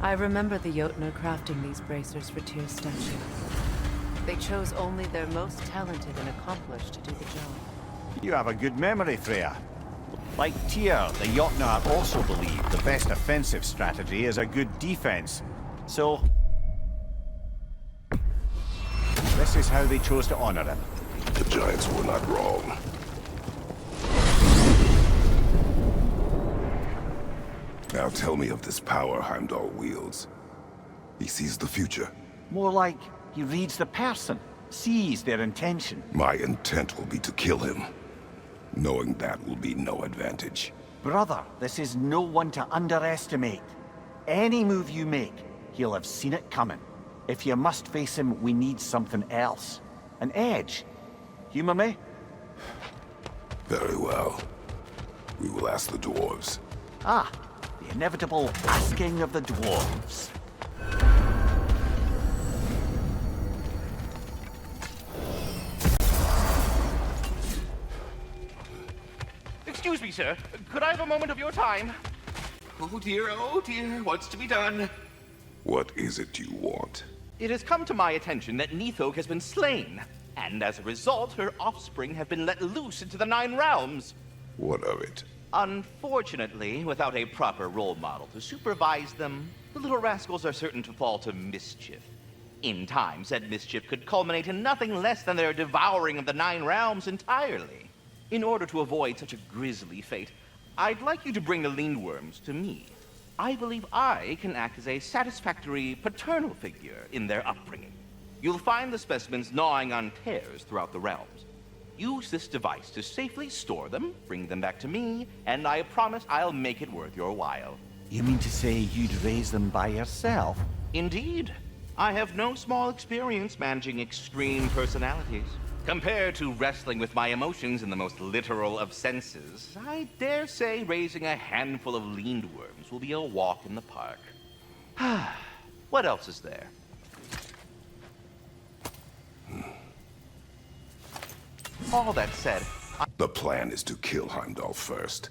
I remember the Jotnar crafting these bracers for Tyr's statue. They chose only their most talented and accomplished to do the job. You have a good memory, Freya. Like Tyr, the Jotnar also believe the best offensive strategy is a good defense. So, this is how they chose to honor him. The Giants were not wrong. Now tell me of this power Heimdall wields. He sees the future. More like he reads the person, sees their intention. My intent will be to kill him. Knowing that will be no advantage. Brother, this is no one to underestimate. Any move you make, he'll have seen it coming. If you must face him, we need something else. An edge. Humor me? Very well. We will ask the dwarves. Ah, the inevitable asking of the dwarves. Excuse me, sir. Could I have a moment of your time? Oh dear, what's to be done? What is it you want? It has come to my attention that Nithog has been slain, and as a result, her offspring have been let loose into the Nine Realms. What of it? Unfortunately, without a proper role model to supervise them, the little rascals are certain to fall to mischief. In time, said mischief could culminate in nothing less than their devouring of the Nine Realms entirely. In order to avoid such a grisly fate, I'd like you to bring the Lindworms to me. I believe I can act as a satisfactory paternal figure in their upbringing. You'll find the specimens gnawing on tears throughout the realms. Use this device to safely store them, bring them back to me, and I promise I'll make it worth your while. You mean to say you'd raise them by yourself? Indeed. I have no small experience managing extreme personalities. Compared to wrestling with my emotions in the most literal of senses, I dare say raising a handful of Lindworms will be a walk in the park. What else is there? All that said, The plan is to kill Heimdall first.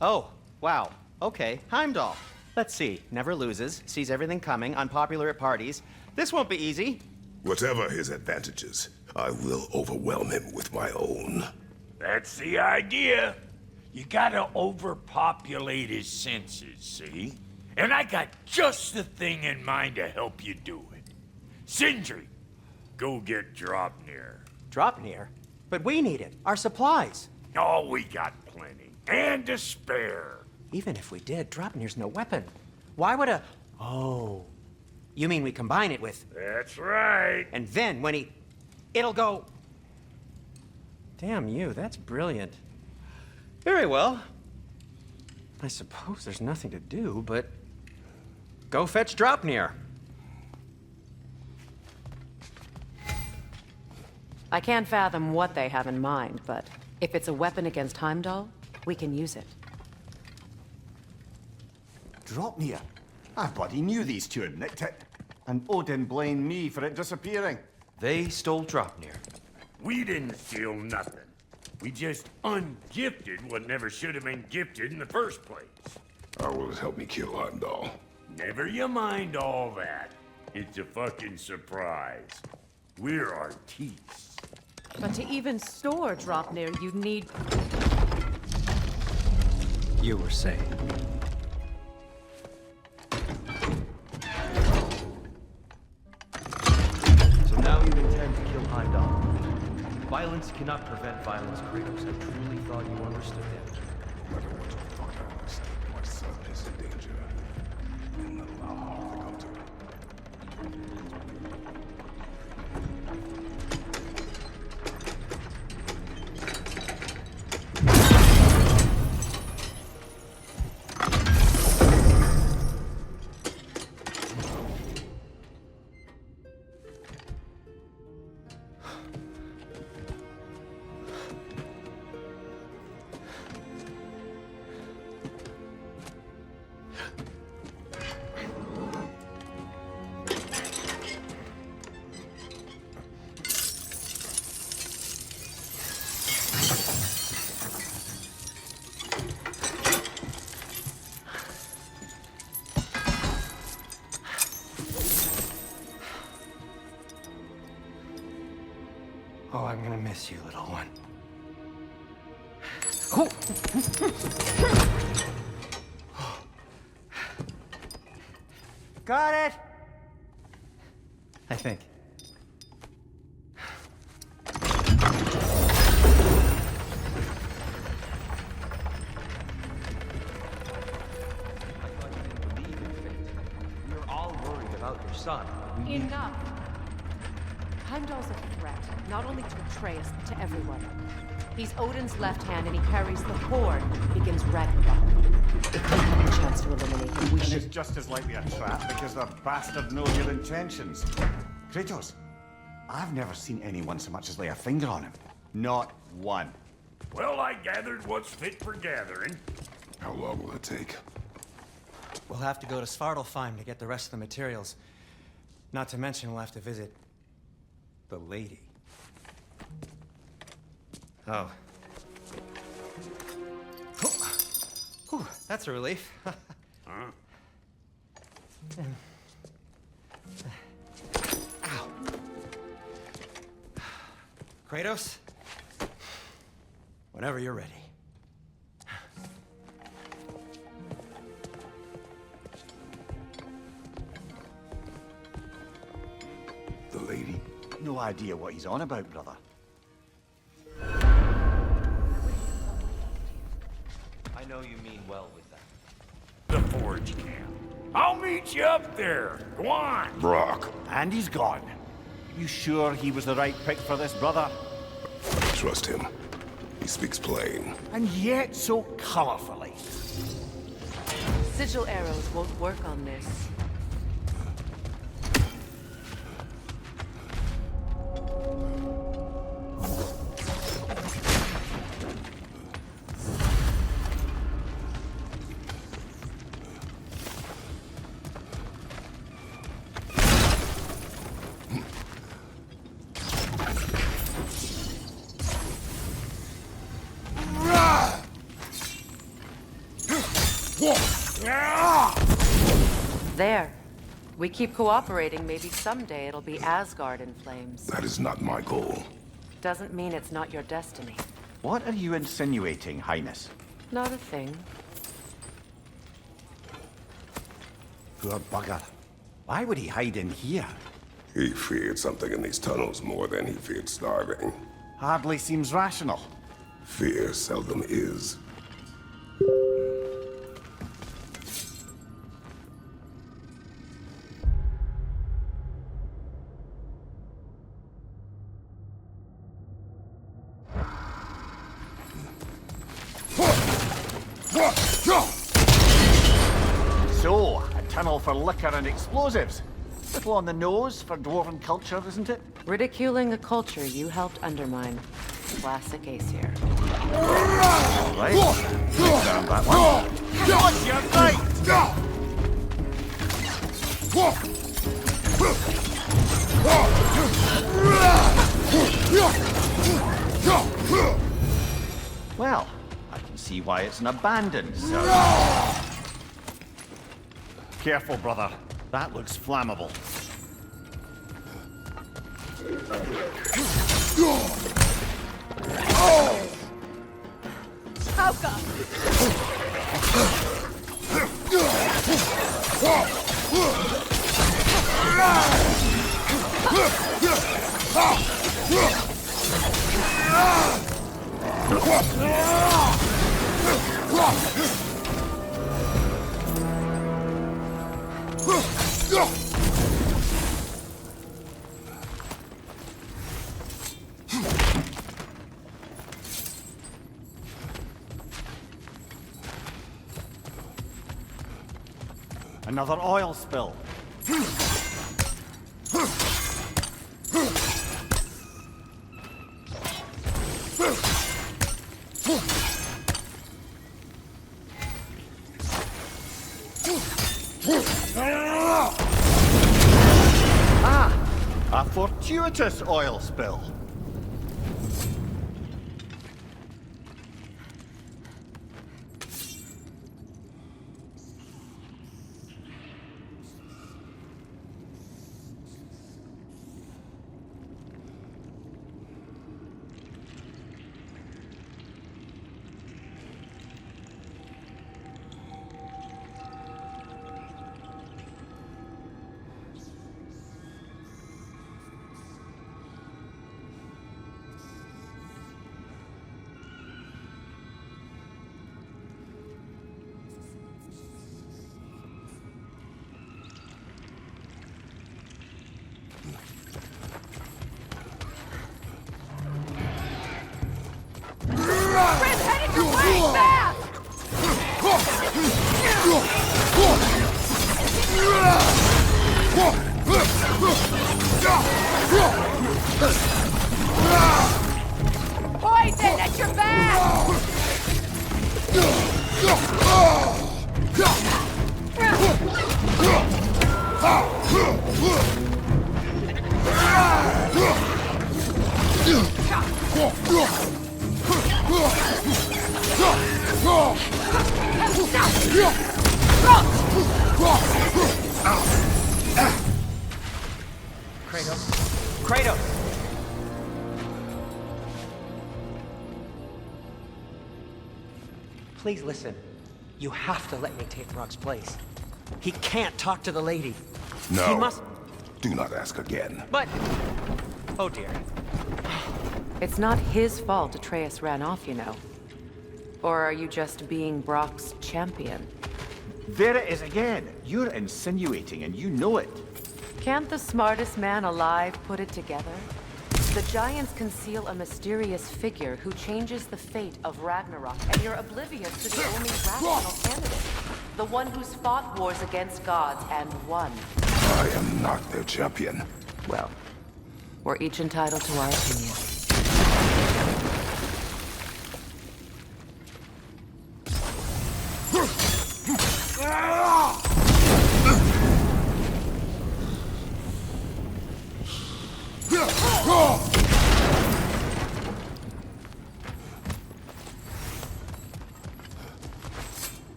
Oh, wow. Okay, Heimdall. Let's see. Never loses, sees everything coming, unpopular at parties. This won't be easy. Whatever his advantages, I will overwhelm him with my own. That's the idea. You gotta overpopulate his senses, see? And I got just the thing in mind to help you do it. Sindri, go get Draupnir. Draupnir? But we need it. Our supplies. Oh, we got plenty. And to spare. Even if we did, Draupnir's no weapon. Why would a... Oh. You mean we combine it with... That's right. And then when he... It'll go... Damn you, that's brilliant. Very well. I suppose there's nothing to do but... Go fetch Draupnir. I can't fathom what they have in mind, but if it's a weapon against Heimdall, we can use it. Draupnir? I bloody knew these two had nicked it. And Odin blamed me for it disappearing. They stole Draupnir. We didn't steal nothing. We just ungifted what never should have been gifted in the first place. How will it help me kill Heimdall? Never you mind all that. It's a fucking surprise. We're artistes. But to even store Draupnir, you'd need... You were saying. So now you intend to kill Heimdall. Violence cannot prevent violence, Kratos. I truly thought you understood that. I don't want to thought I understood my son is in danger. And allow harm to come to him. Oh, I'm gonna miss you, little one. Got it! I think. We were all worried about your son. Enough! Heimdall's a threat, not only to Atreus, but to everyone. He's Odin's left hand, and he carries the horn that begins Ragnarok. If we have a chance to eliminate him, we And should... it's just as likely a trap because the bastard knows your intentions. Kratos, I've never seen anyone so much as lay a finger on him. Not one. Well, I gathered what's fit for gathering. How long will it take? We'll have to go to Svartalfheim to get the rest of the materials. Not to mention we'll have to visit... the lady. Oh. Whew, that's a relief. Huh? Ow. Kratos? Whenever you're ready. the lady? No idea what he's on about, brother. I know you mean well with that. The forge camp. I'll meet you up there. Go on. Brock. And he's gone. You sure he was the right pick for this, brother? Trust him. He speaks plain. And yet so colorfully. Sigil arrows won't work on this. There. We keep cooperating, maybe someday it'll be Asgard in flames. That is not my goal. Doesn't mean it's not your destiny. What are you insinuating, Highness? Not a thing. Poor bugger. Why would he hide in here? He feared something in these tunnels more than he feared starving. Hardly seems rational. Fear seldom is. So, a tunnel for liquor and explosives. Little on the nose for dwarven culture, isn't it? Ridiculing a culture you helped undermine. Classic Aesir. All right. Down that one. Watch your right! Well, I can see why it's an abandoned cell. Careful, brother. That looks flammable. Hauka! Another oil spill. A fortuitous oil spill. Poison at your back! Kratos. Kratos! Please listen. You have to let me take Rock's place. He can't talk to the lady. No. He must... Do not ask again. But... Oh dear. It's not his fault Atreus ran off, you know. Or are you just being Brock's champion? There it is again. You're insinuating, and you know it. Can't the smartest man alive put it together? The Giants conceal a mysterious figure who changes the fate of Ragnarok, and you're oblivious to the only rational candidate. The one who's fought wars against gods and won. I am not their champion. Well, we're each entitled to our opinion.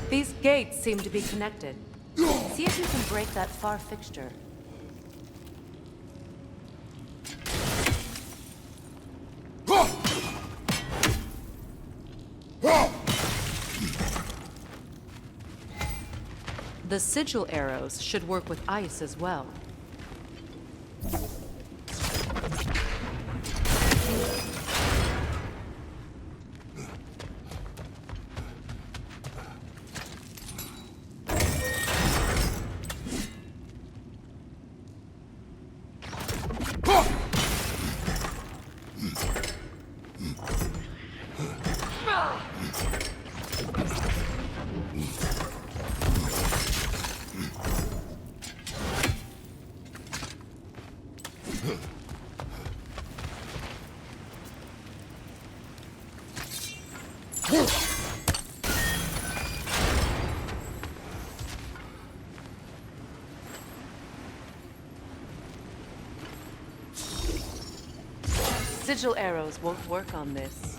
These gates seem to be connected. See if you can break that far fixture. The sigil arrows should work with ice as well. Sigil arrows won't work on this.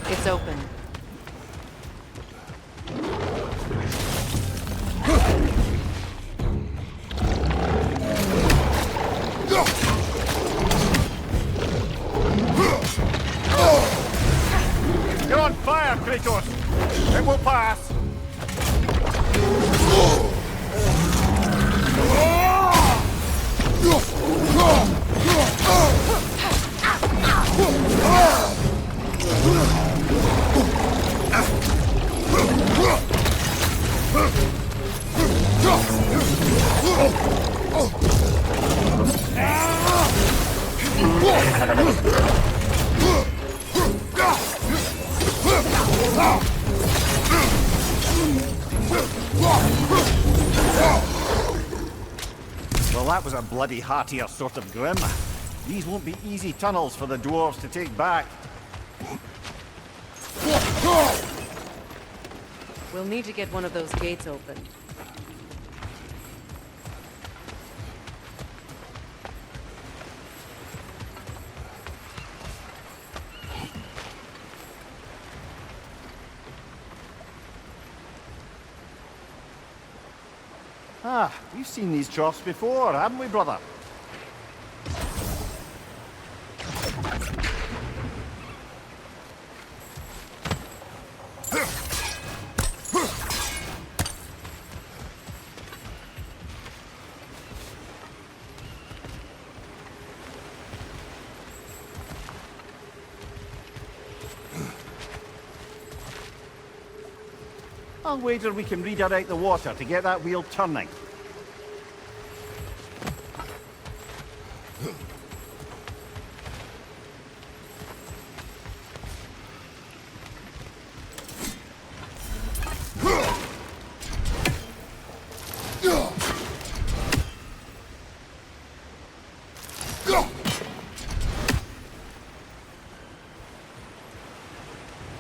It's open. You're on fire, Kratos! It will pass! Well, that was a bloody heartier sort of grim. These won't be easy tunnels for the dwarves to take back. We'll need to get one of those gates open. Ah, we've seen these troughs before, haven't we, brother? I'll wager we can redirect the water to get that wheel turning.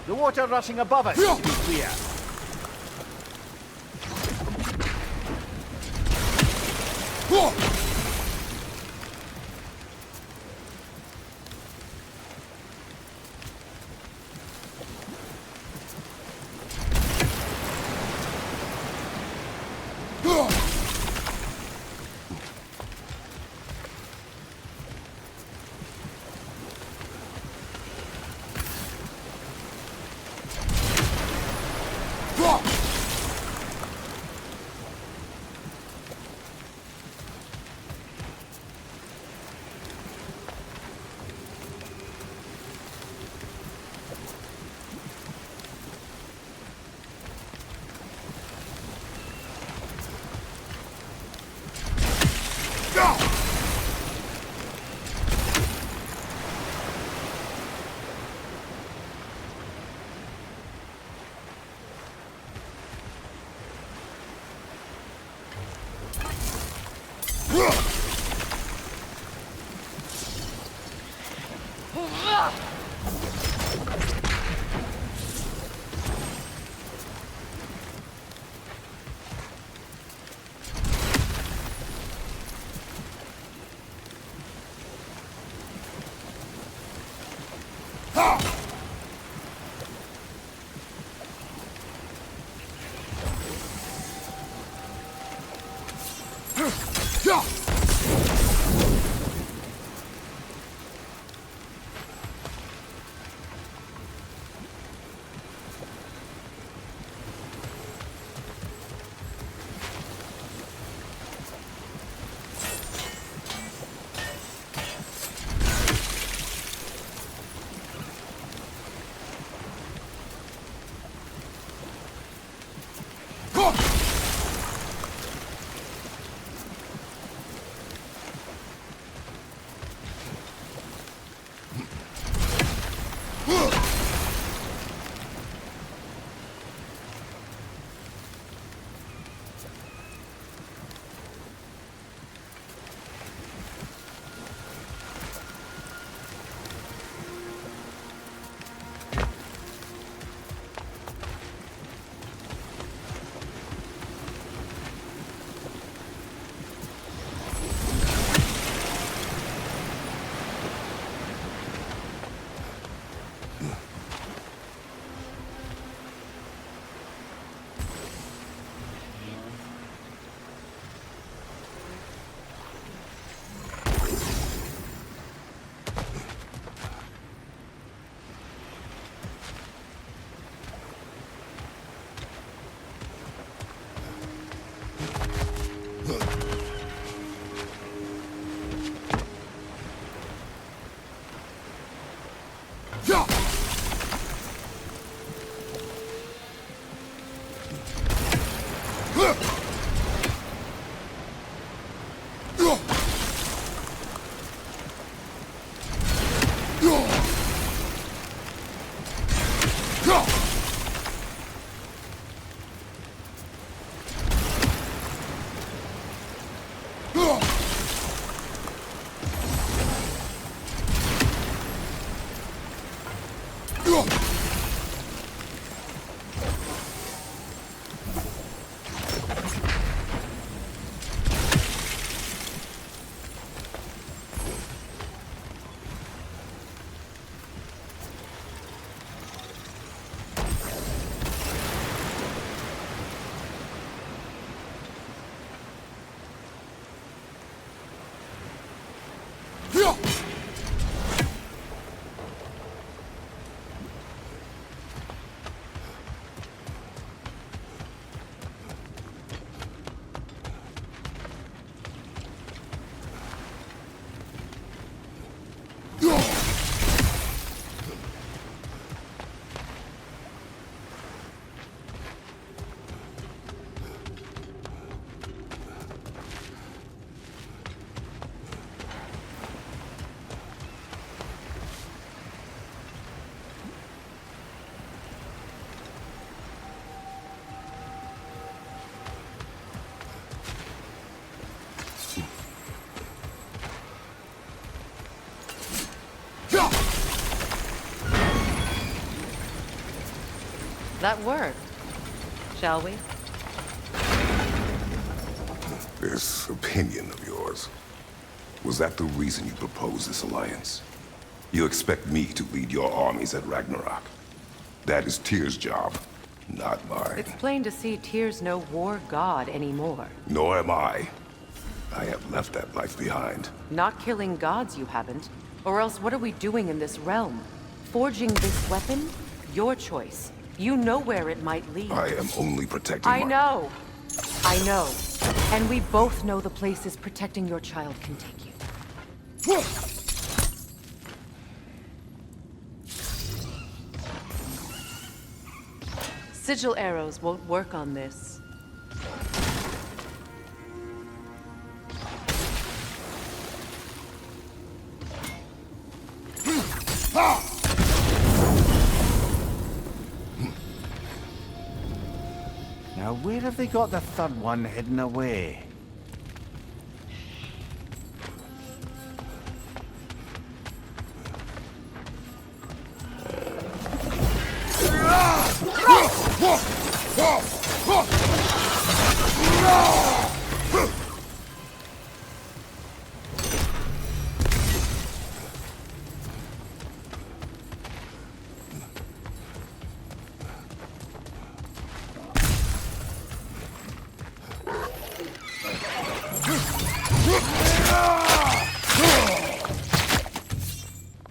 The water rushing above us, to be clear. That worked. Shall we? This opinion of yours, was that the reason you proposed this alliance? You expect me to lead your armies at Ragnarok? That is Tyr's job, not mine. It's plain to see Tyr's no war god anymore. Nor am I. I have left that life behind. Not killing gods, you haven't. Or else what are we doing in this realm? Forging this weapon? Your choice. You know where it might lead. I am only protecting I know. I know. And we both know the places protecting your child can take you. Sigil arrows won't work on this. Now, where have they got the third one hidden away?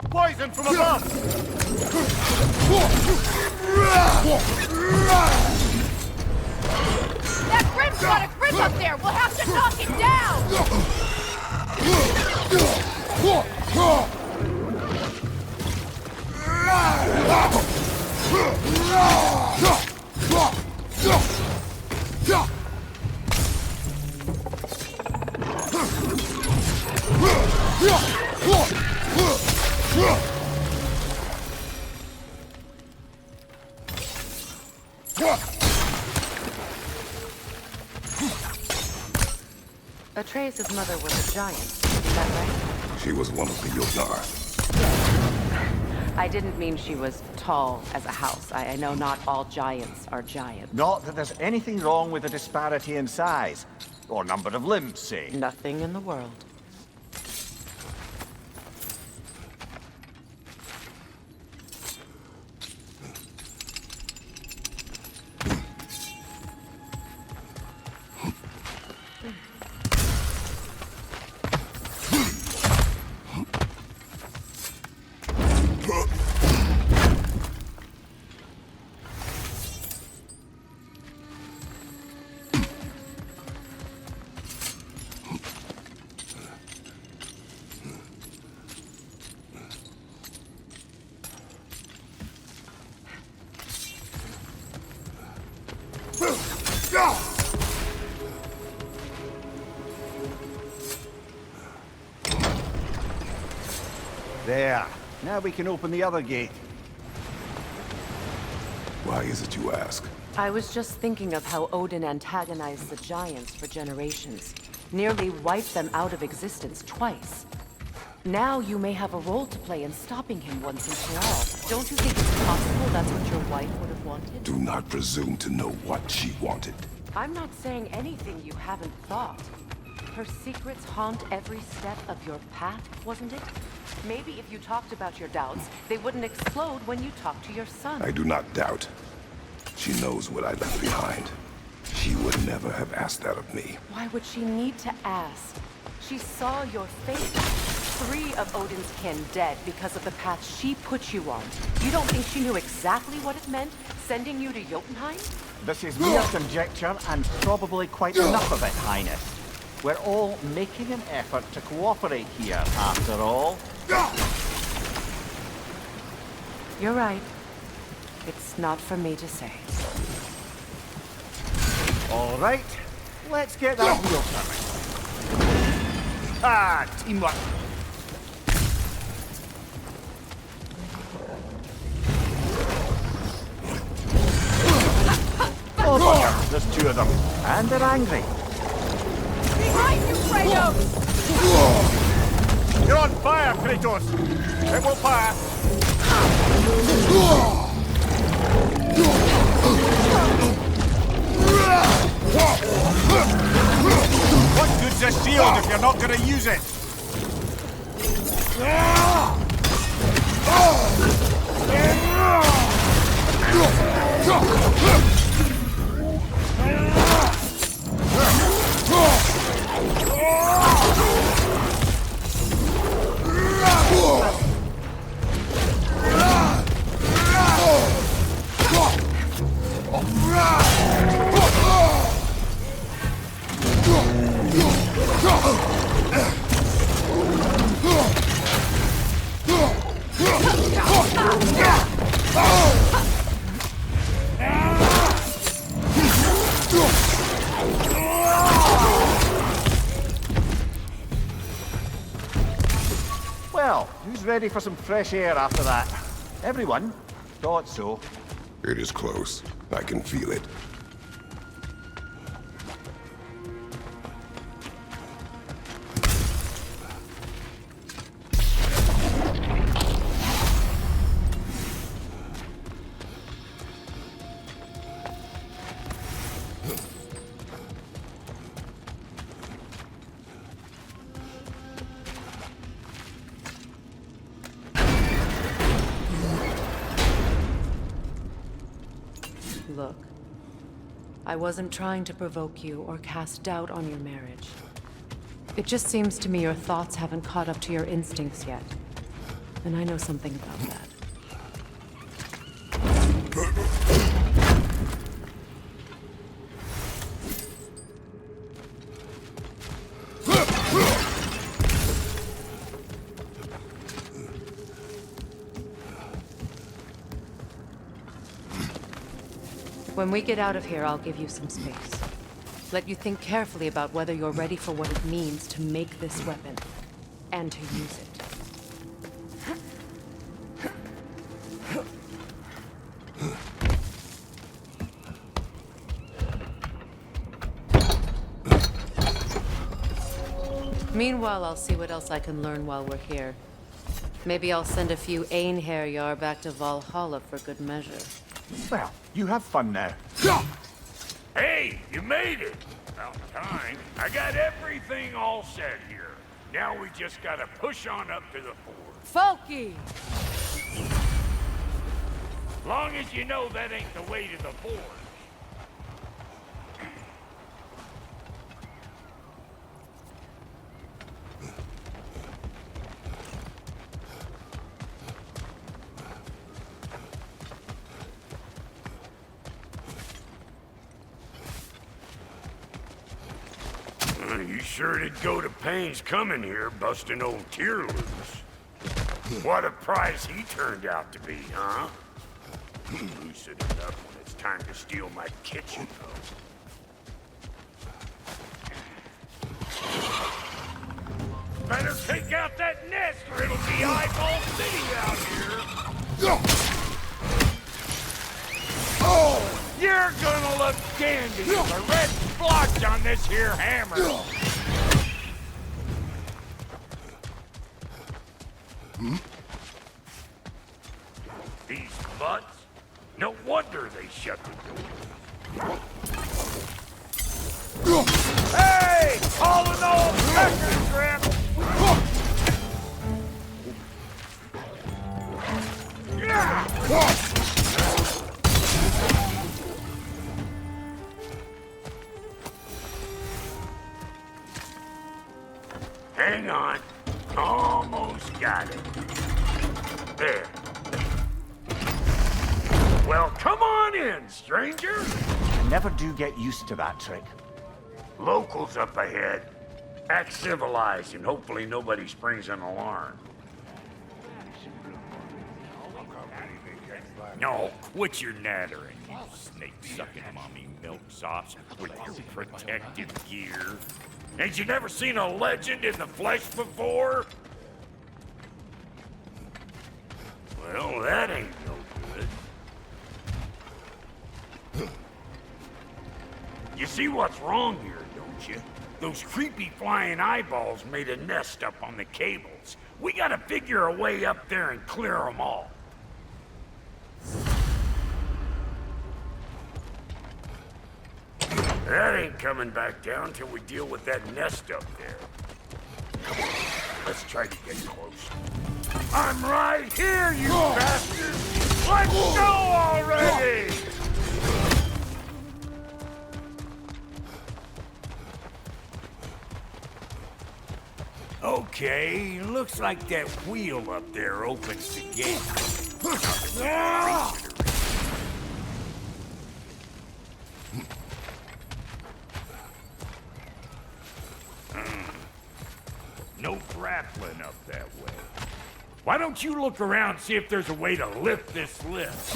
Poison from above! That Grim's got a grip up there! We'll have to knock it Atreus' mother was a giant, is that right? She was one of the Jotnar. I didn't mean she was tall as a house. I know not all giants are giants. Not that there's anything wrong with the disparity in size, or number of limbs, say. Nothing in the world. There. Now we can open the other gate. Why is it you ask? I was just thinking of how Odin antagonized the giants for generations. Nearly wiped them out of existence twice. Now you may have a role to play in stopping him once and for all. Don't you think it's possible that's what your wife would have wanted? Do not presume to know what she wanted. I'm not saying anything you haven't thought. Her secrets haunt every step of your path, wasn't it? Maybe if you talked about your doubts, they wouldn't explode when you talked to your son. I do not doubt. She knows what I left behind. She would never have asked that of me. Why would she need to ask? She saw your fate. 3 of Odin's kin dead because of the path she put you on. You don't think she knew exactly what it meant, sending you to Jotunheim? This is mere conjecture, and probably quite enough of it, Highness. We're all making an effort to cooperate here, after all. You're right. It's not for me to say. All right, let's get that wheel turning. Ah, teamwork. Oh, bugger, there's 2 of them, and they're angry. Behind you, Kratos! You're on fire, Kratos! It will pass! a shield if you're not gonna use it! Well, who's ready for some fresh air after that? Everyone? Thought so. It is close. I can feel it. Look, I wasn't trying to provoke you or cast doubt on your marriage. It just seems to me your thoughts haven't caught up to your instincts yet. And I know something about that. When we get out of here, I'll give you some space. Let you think carefully about whether you're ready for what it means to make this weapon, and to use it. Meanwhile, I'll see what else I can learn while we're here. Maybe I'll send a few Einherjar back to Valhalla for good measure. Well, you have fun now. Hey, you made it! About time. I got everything all set here. Now we just gotta push on up to the fort. Folky! Long as you know that ain't the way to the fort. You sure did go to pains coming here, busting old Tyr loose. What a prize he turned out to be, huh? Lucid enough when it's time to steal my kitchen, though. Better take out that nest or it'll be eyeball city out here. Oh, you're gonna look dandy with a red splotch on this here hammer. These butts? No wonder they shut the door. Hey! All in all, record grip! Hang on. Almost got it. There. Well, come on in, stranger. I never do get used to that trick. Locals up ahead. Act civilized and hopefully nobody springs an alarm. No, quit your nattering, you snake-sucking mommy milksops with your protective gear. Ain't you never seen a legend in the flesh before? Well, that ain't no good. You see what's wrong here, don't you? Those creepy flying eyeballs made a nest up on the cables. We gotta figure a way up there and clear them all. That ain't coming back down till we deal with that nest up there. Come on, let's try to get close. I'm right here, you bastards! Let's go already! Okay, looks like that wheel up there opens the gate. No grappling up that way. Why don't you look around and see if there's a way to lift this lift?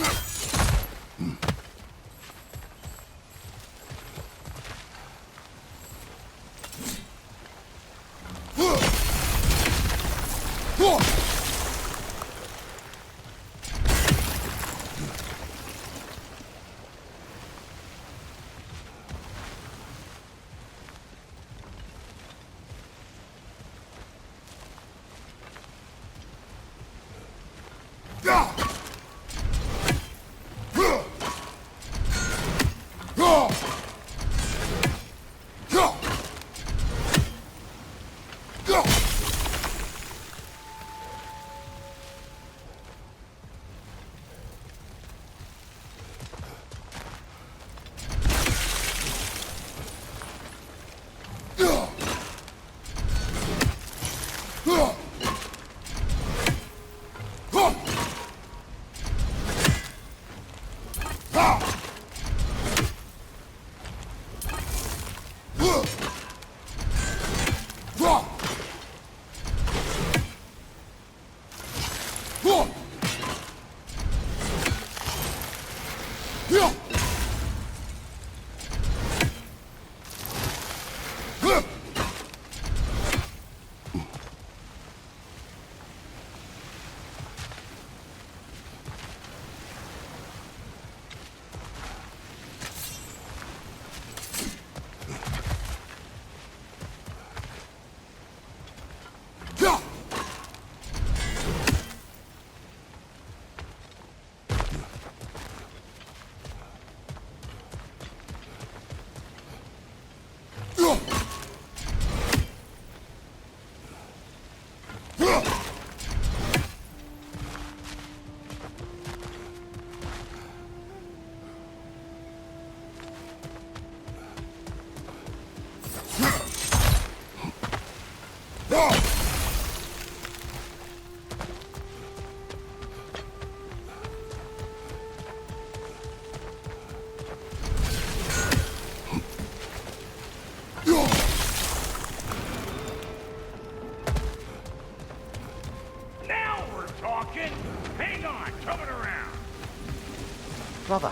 Brother,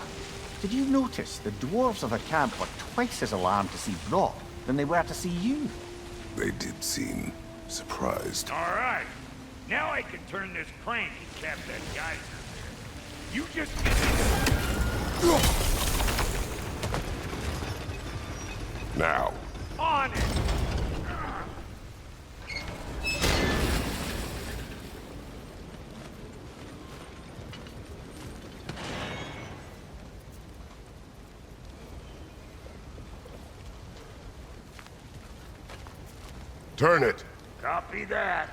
did you notice the dwarves of the camp were twice as alarmed to see Brock than they were to see you? They did seem surprised. All right. Now I can turn this crank and cap that geyser there. You just... Now. On it! Turn it. Copy that.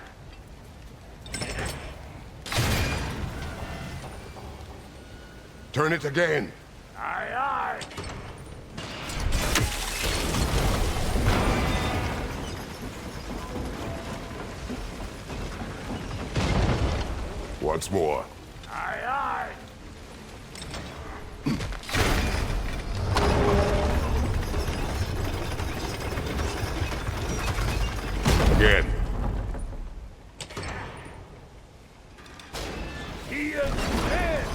Turn it again. Aye, aye. Once more. Aye, aye. Again. He is dead.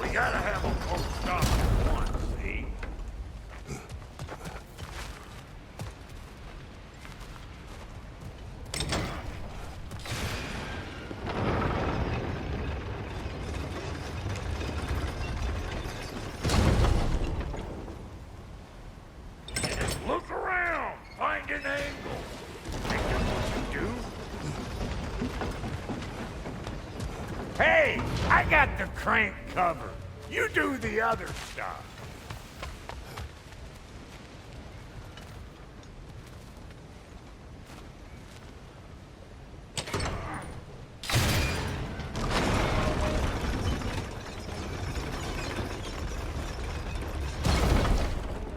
We gotta have them both stop at once, see? Look around! Find an angle! Think that's what you do? Hey! I got the crank covered! You do the other stuff!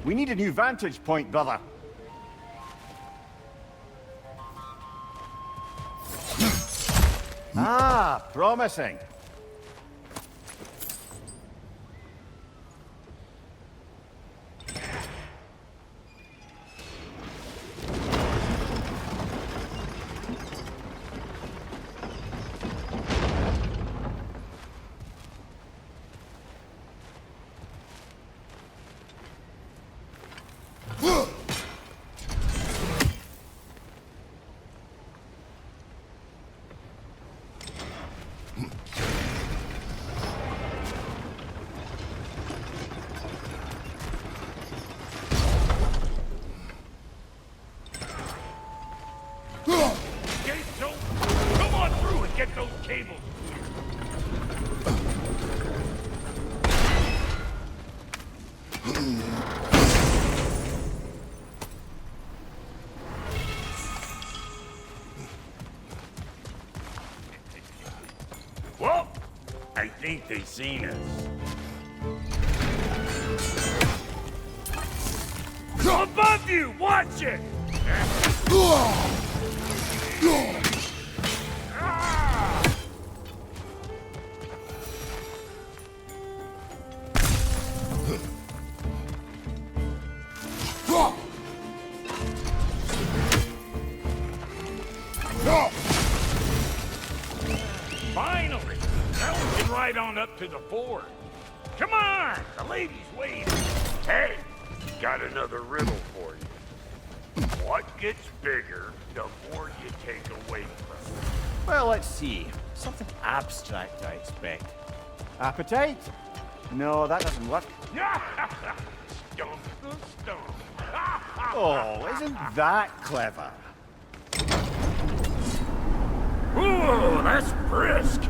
We need a new vantage point, brother. Ah, promising. Come on through and get those cables. Well, I think they seen us. Above you! Watch it! Finally! Now we can ride on up to the fort. Come on! The lady's waiting. Hey, got another riddle for you. What gets bigger the more you take away from it? Well, let's see. Something abstract, I expect. Appetite? No, that doesn't work. Stump the stump. Oh, isn't that clever? Ooh, that's brisk.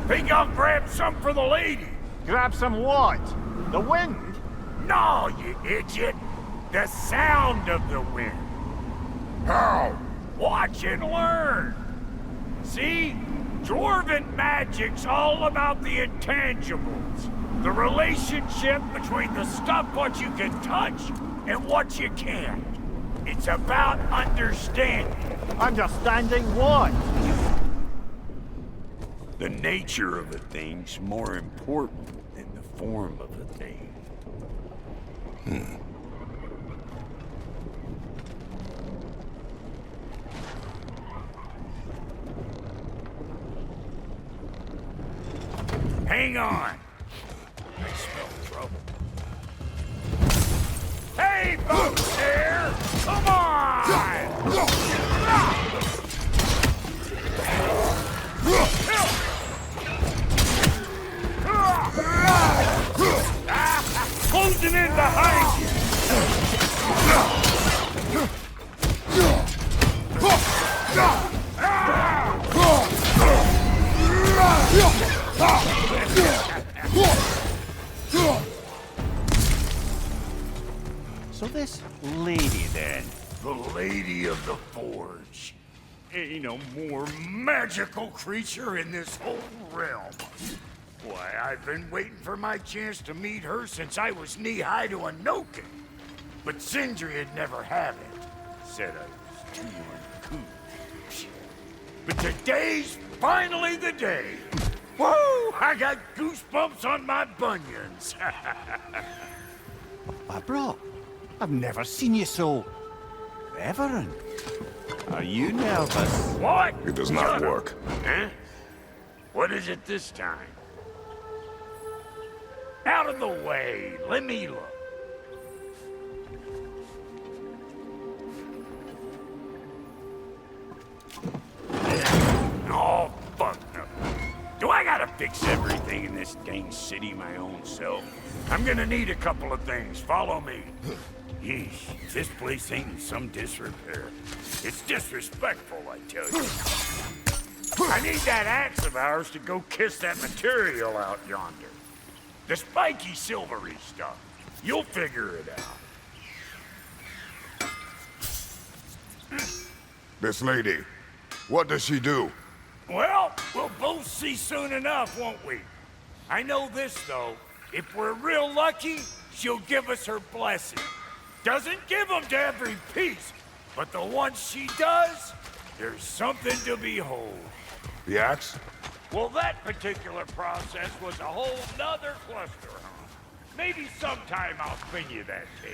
Think I'll grab some for the lady. Grab some what? The wind? No, you idiot. The sound of the wind. How? Watch and learn. See? Dwarven magic's all about the intangibles. The relationship between the stuff what you can touch and what you can't. It's about understanding. Understanding what? The nature of a thing's more important than the form of a thing. Hang on. I smell trouble. Hey, folks there! Come on! Closing in behind you! So this lady, then? The Lady of the Forge. Ain't no more magical creature in this whole realm. Why, I've been waiting for my chance to meet her since I was knee-high to a Noken. But Sindri had never had it. Said I was too uncouth. But today's finally the day. Woo! I got goosebumps on my bunions. Bro, I've never seen you so reverent. Are you nervous? What? It does not work. Huh? What is it this time? Out of the way. Let me look. Oh, fuck no. Do I gotta fix everything in this dang city my own self? I'm gonna need a couple of things. Follow me. Yeesh, this place ain't in some disrepair. It's disrespectful, I tell you. I need that axe of ours to go kiss that material out yonder. The spiky silvery stuff. You'll figure it out. This lady, what does she do? Well, we'll both see soon enough, won't we? I know this, though. If we're real lucky, she'll give us her blessing. Doesn't give them to every piece, but the ones she does, there's something to behold. The axe? Well, that particular process was a whole nother cluster, huh? Maybe sometime I'll bring you that tale.